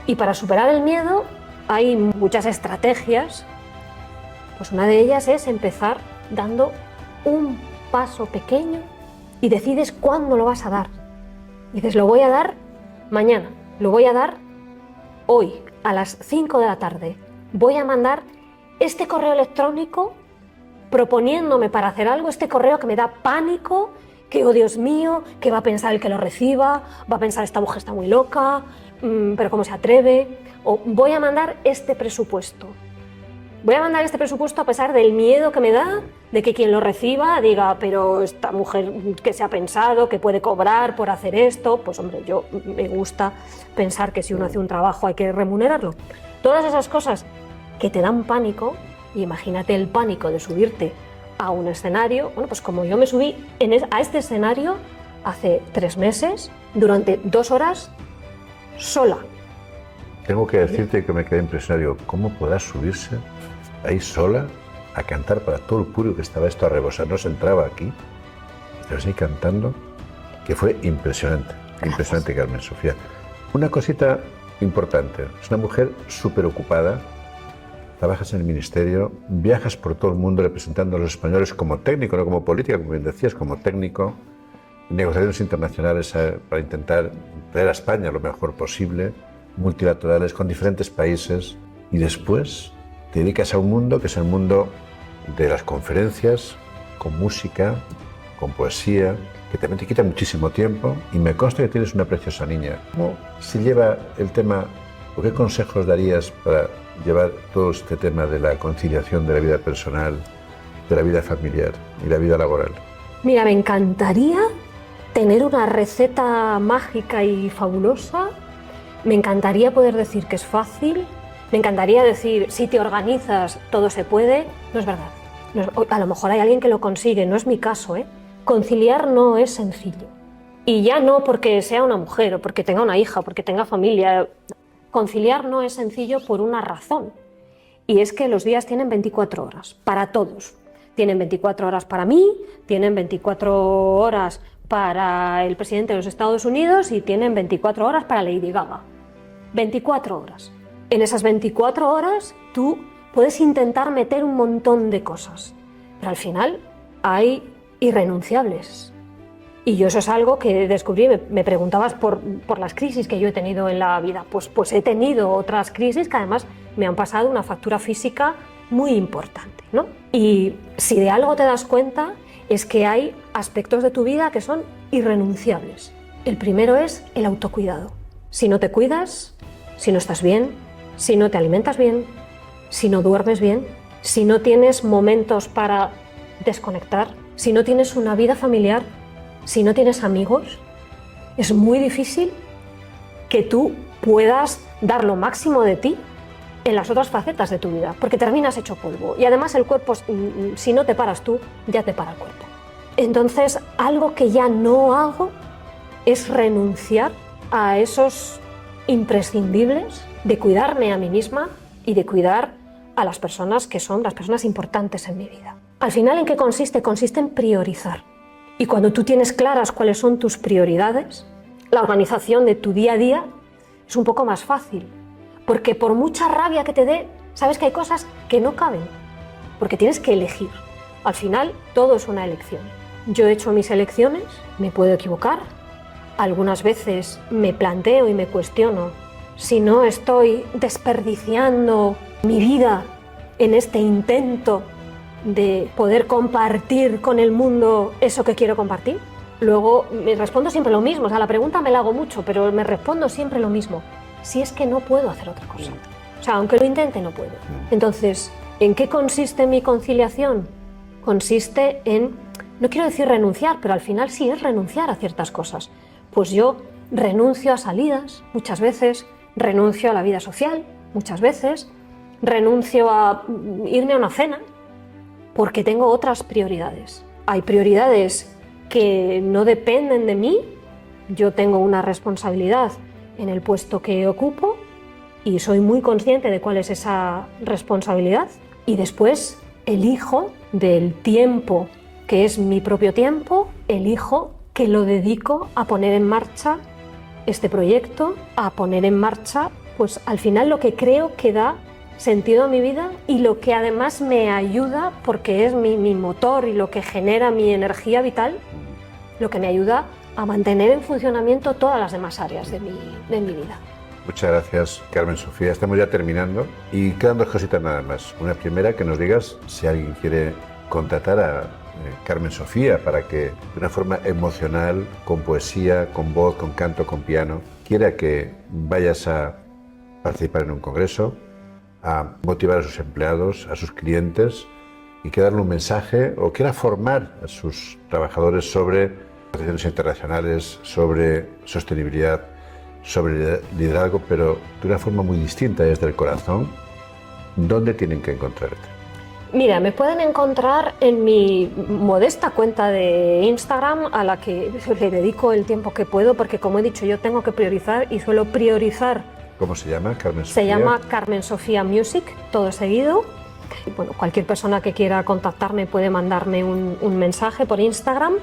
Y para superar el miedo hay muchas estrategias. Pues una de ellas es empezar dando un paso pequeño y decides cuándo lo vas a dar. Dices, lo voy a dar mañana, lo voy a dar hoy, a las 5 de la tarde. Voy a mandar este correo electrónico proponiéndome para hacer algo, este correo que me da pánico, que, oh Dios mío, que va a pensar el que lo reciba, va a pensar esta mujer está muy loca, pero ¿cómo se atreve? O voy a mandar este presupuesto. Voy a mandar este presupuesto a pesar del miedo que me da de que quien lo reciba diga, pero esta mujer que se ha pensado, que puede cobrar por hacer esto. Pues hombre, yo me gusta pensar que si uno hace un trabajo hay que remunerarlo. Todas esas cosas que te dan pánico, y imagínate el pánico de subirte a un escenario. Bueno, pues como yo me subí a este escenario hace 3 meses, durante 2 horas, sola. Tengo que decirte que me quedé impresionado. ¿Cómo podrás subirse ahí sola a cantar para todo el público que estaba esto a rebosar? No se entraba aquí. Estabas ahí cantando, que fue impresionante. Impresionante, Carmen Sofía. Una cosita importante. Es una mujer súper ocupada. Trabajas en el ministerio, viajas por todo el mundo representando a los españoles como técnico, no como política, como bien decías, como técnico. Negociaciones internacionales para intentar traer a España lo mejor posible, multilaterales con diferentes países, y después te dedicas a un mundo que es el mundo de las conferencias, con música, con poesía, que también te quita muchísimo tiempo, y me consta que tienes una preciosa niña. ¿Cómo se lleva el tema, o qué consejos darías para llevar todo este tema de la conciliación de la vida personal, de la vida familiar y la vida laboral? Mira, me encantaría tener una receta mágica y fabulosa. Me encantaría poder decir que es fácil. Me encantaría decir, si te organizas, todo se puede. No es verdad. A lo mejor hay alguien que lo consigue, no es mi caso, ¿eh? Conciliar no es sencillo. Y ya no porque sea una mujer, o porque tenga una hija, o porque tenga familia. Conciliar no es sencillo por una razón. y es que los días tienen 24 horas, para todos. Tienen 24 horas para mí, tienen 24 horas para el presidente de los Estados Unidos y tienen 24 horas para Lady Gaga. 24 horas. En esas 24 horas tú puedes intentar meter un montón de cosas, pero al final hay irrenunciables. Y yo eso es algo que descubrí. Me preguntabas por las crisis que yo he tenido en la vida. Pues he tenido otras crisis que además me han pasado una factura física muy importante, ¿no? Y si de algo te das cuenta es que hay aspectos de tu vida que son irrenunciables. El primero es el autocuidado. Si no te cuidas, si no estás bien, si no te alimentas bien, si no duermes bien, si no tienes momentos para desconectar, si no tienes una vida familiar, si no tienes amigos, es muy difícil que tú puedas dar lo máximo de ti en las otras facetas de tu vida, porque terminas hecho polvo y además el cuerpo, si no te paras tú, ya te para el cuerpo. Entonces, algo que ya no hago es renunciar a esos imprescindibles de cuidarme a mí misma y de cuidar a las personas que son las personas importantes en mi vida. Al final, ¿en qué consiste? Consiste en priorizar. Y cuando tú tienes claras cuáles son tus prioridades, la organización de tu día a día es un poco más fácil. Porque por mucha rabia que te dé, sabes que hay cosas que no caben. Porque tienes que elegir. Al final, todo es una elección. Yo he hecho mis elecciones, me puedo equivocar. Algunas veces me planteo y me cuestiono si no estoy desperdiciando mi vida en este intento de poder compartir con el mundo eso que quiero compartir. Luego me respondo siempre lo mismo, o sea, la pregunta me la hago mucho, pero me respondo siempre lo mismo. Si es que no puedo hacer otra cosa. O sea, aunque lo intente, no puedo. Entonces, ¿en qué consiste mi conciliación? Consiste en, no quiero decir renunciar, pero al final sí es renunciar a ciertas cosas. Pues yo renuncio a salidas muchas veces, renuncio a la vida social muchas veces, renuncio a irme a una cena, porque tengo otras prioridades. Hay prioridades que no dependen de mí, yo tengo una responsabilidad en el puesto que ocupo y soy muy consciente de cuál es esa responsabilidad y después elijo del tiempo que es mi propio tiempo, elijo que lo dedico a poner en marcha este proyecto, a poner en marcha pues al final lo que creo que da sentido a mi vida y lo que además me ayuda, porque es mi motor y lo que genera mi energía vital, lo que me ayuda a mantener en funcionamiento todas las demás áreas de mi vida. Muchas gracias, Carmen Sofía. Estamos ya terminando y quedan dos cositas nada más. Una primera, que nos digas si alguien quiere contratar a Carmen Sofía para que de una forma emocional, con poesía, con voz, con canto, con piano, quiera que vayas a participar en un congreso, a motivar a sus empleados, a sus clientes y que darle un mensaje o quiera formar a sus trabajadores sobre relaciones internacionales, sobre sostenibilidad, sobre liderazgo, pero de una forma muy distinta desde el corazón, ¿dónde tienen que encontrarte? Mira, me pueden encontrar en mi modesta cuenta de Instagram, a la que le dedico el tiempo que puedo, porque como he dicho, yo tengo que priorizar y suelo priorizar. ¿Cómo se llama? Carmen Sofía. Se llama Carmen Sofía Music, todo seguido. Y bueno, cualquier persona que quiera contactarme puede mandarme un mensaje por Instagram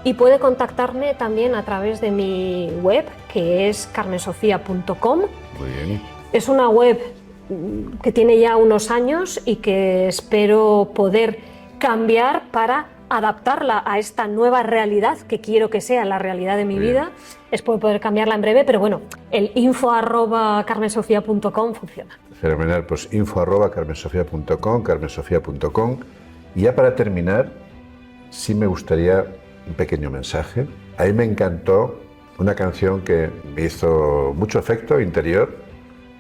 y puede contactarme también a través de mi web, que es carmensofia.com. Muy bien. Es una web que tiene ya unos años y que espero poder cambiar para adaptarla a esta nueva realidad que quiero que sea la realidad de mi vida. Espero poder cambiarla en breve, pero bueno, el info@carmensofia.com funciona. Fenomenal, pues info@carmensofia.com, carmensofia.com. Y ya para terminar, sí me gustaría un pequeño mensaje. A mí me encantó una canción que me hizo mucho efecto interior,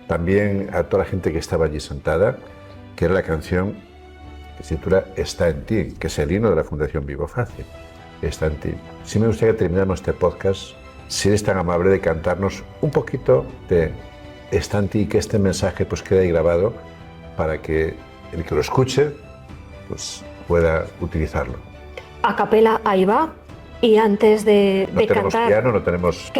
también a toda la gente que estaba allí sentada, que era la canción que se titula Está en ti, que es el himno de la Fundación Vivo Fácil. Está en ti. Sí me gustaría terminar este podcast, si eres tan amable de cantarnos un poquito de Está en ti, que este mensaje pues quede ahí grabado para que el que lo escuche pues pueda utilizarlo. A capela, ahí va. Y antes de no tenemos cantar, piano, no tenemos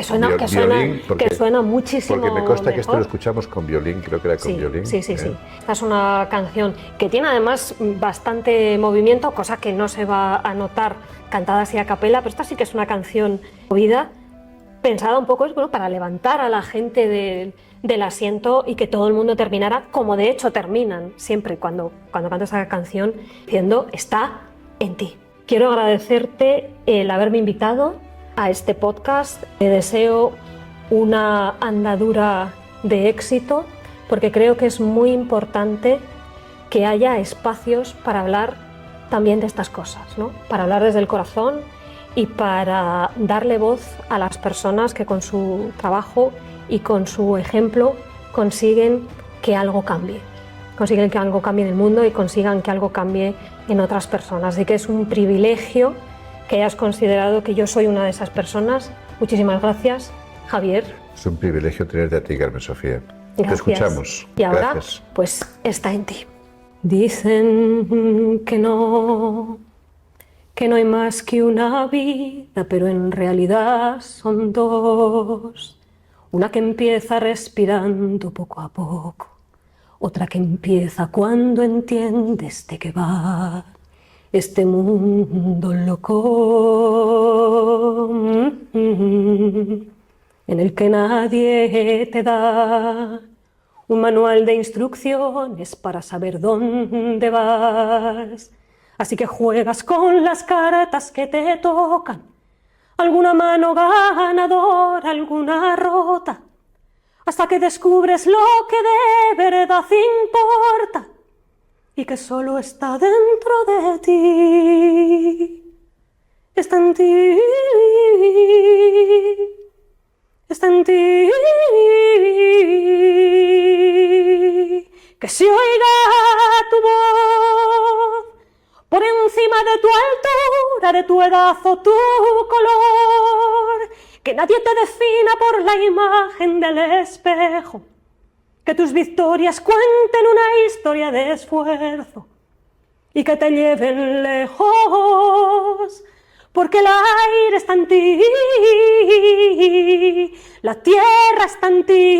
violín, que suena muchísimo porque me consta mejor. que esto lo escuchamos con violín, creo que era con violín. Sí. Esta es una canción que tiene además bastante movimiento, cosa que no se va a notar cantada así a capela, pero esta sí que es una canción movida, pensada un poco para levantar a la gente del asiento y que todo el mundo terminara, como de hecho terminan siempre cuando canto esta canción, diciendo está en ti. Quiero agradecerte el haberme invitado a este podcast. Te deseo una andadura de éxito porque creo que es muy importante que haya espacios para hablar también de estas cosas, ¿no? Para hablar desde el corazón y para darle voz a las personas que con su trabajo y con su ejemplo consiguen que algo cambie. Consiguen que algo cambie en el mundo y consigan que algo cambie en otras personas. Así que es un privilegio que hayas considerado que yo soy una de esas personas. Muchísimas gracias, Javier. Es un privilegio tenerte a ti, Carmen Sofía. Gracias. Te escuchamos. Y ahora, gracias. pues está en ti. Dicen que no hay más que una vida, pero en realidad son dos. Una que empieza respirando poco a poco. Otra que empieza cuando entiendes de qué va este mundo loco, en el que nadie te da un manual de instrucciones para saber dónde vas. Así que juegas con las cartas que te tocan, alguna mano ganadora, alguna rota, hasta que descubres lo que de verdad importa y que solo está dentro de ti. Está en ti, está en ti. Que se oiga tu voz por encima de tu altura, de tu edad o tu color. Que nadie te defina por la imagen del espejo. Que tus victorias cuenten una historia de esfuerzo y que te lleven lejos. Porque el aire está en ti, la tierra está en ti,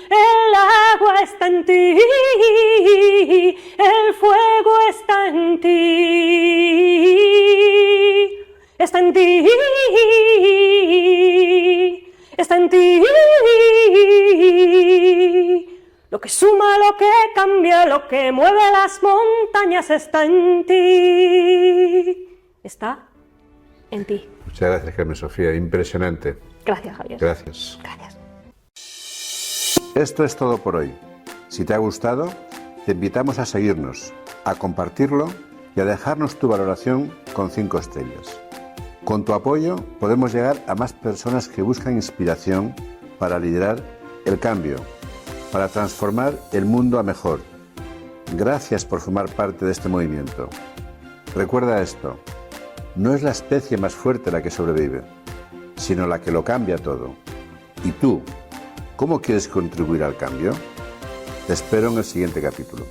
el agua está en ti, el fuego está en ti, está en ti, está en ti. Lo que suma, lo que cambia, lo que mueve las montañas está en ti. Está en ti. Muchas gracias, Carmen Sofía. Impresionante. Gracias, Javier. Gracias. Gracias. Esto es todo por hoy. Si te ha gustado, te invitamos a seguirnos, a compartirlo y a dejarnos tu valoración con 5 estrellas. Con tu apoyo podemos llegar a más personas que buscan inspiración para liderar el cambio, para transformar el mundo a mejor. Gracias por formar parte de este movimiento. Recuerda esto. No es la especie más fuerte la que sobrevive, sino la que lo cambia todo. ¿Y tú, cómo quieres contribuir al cambio? Te espero en el siguiente capítulo.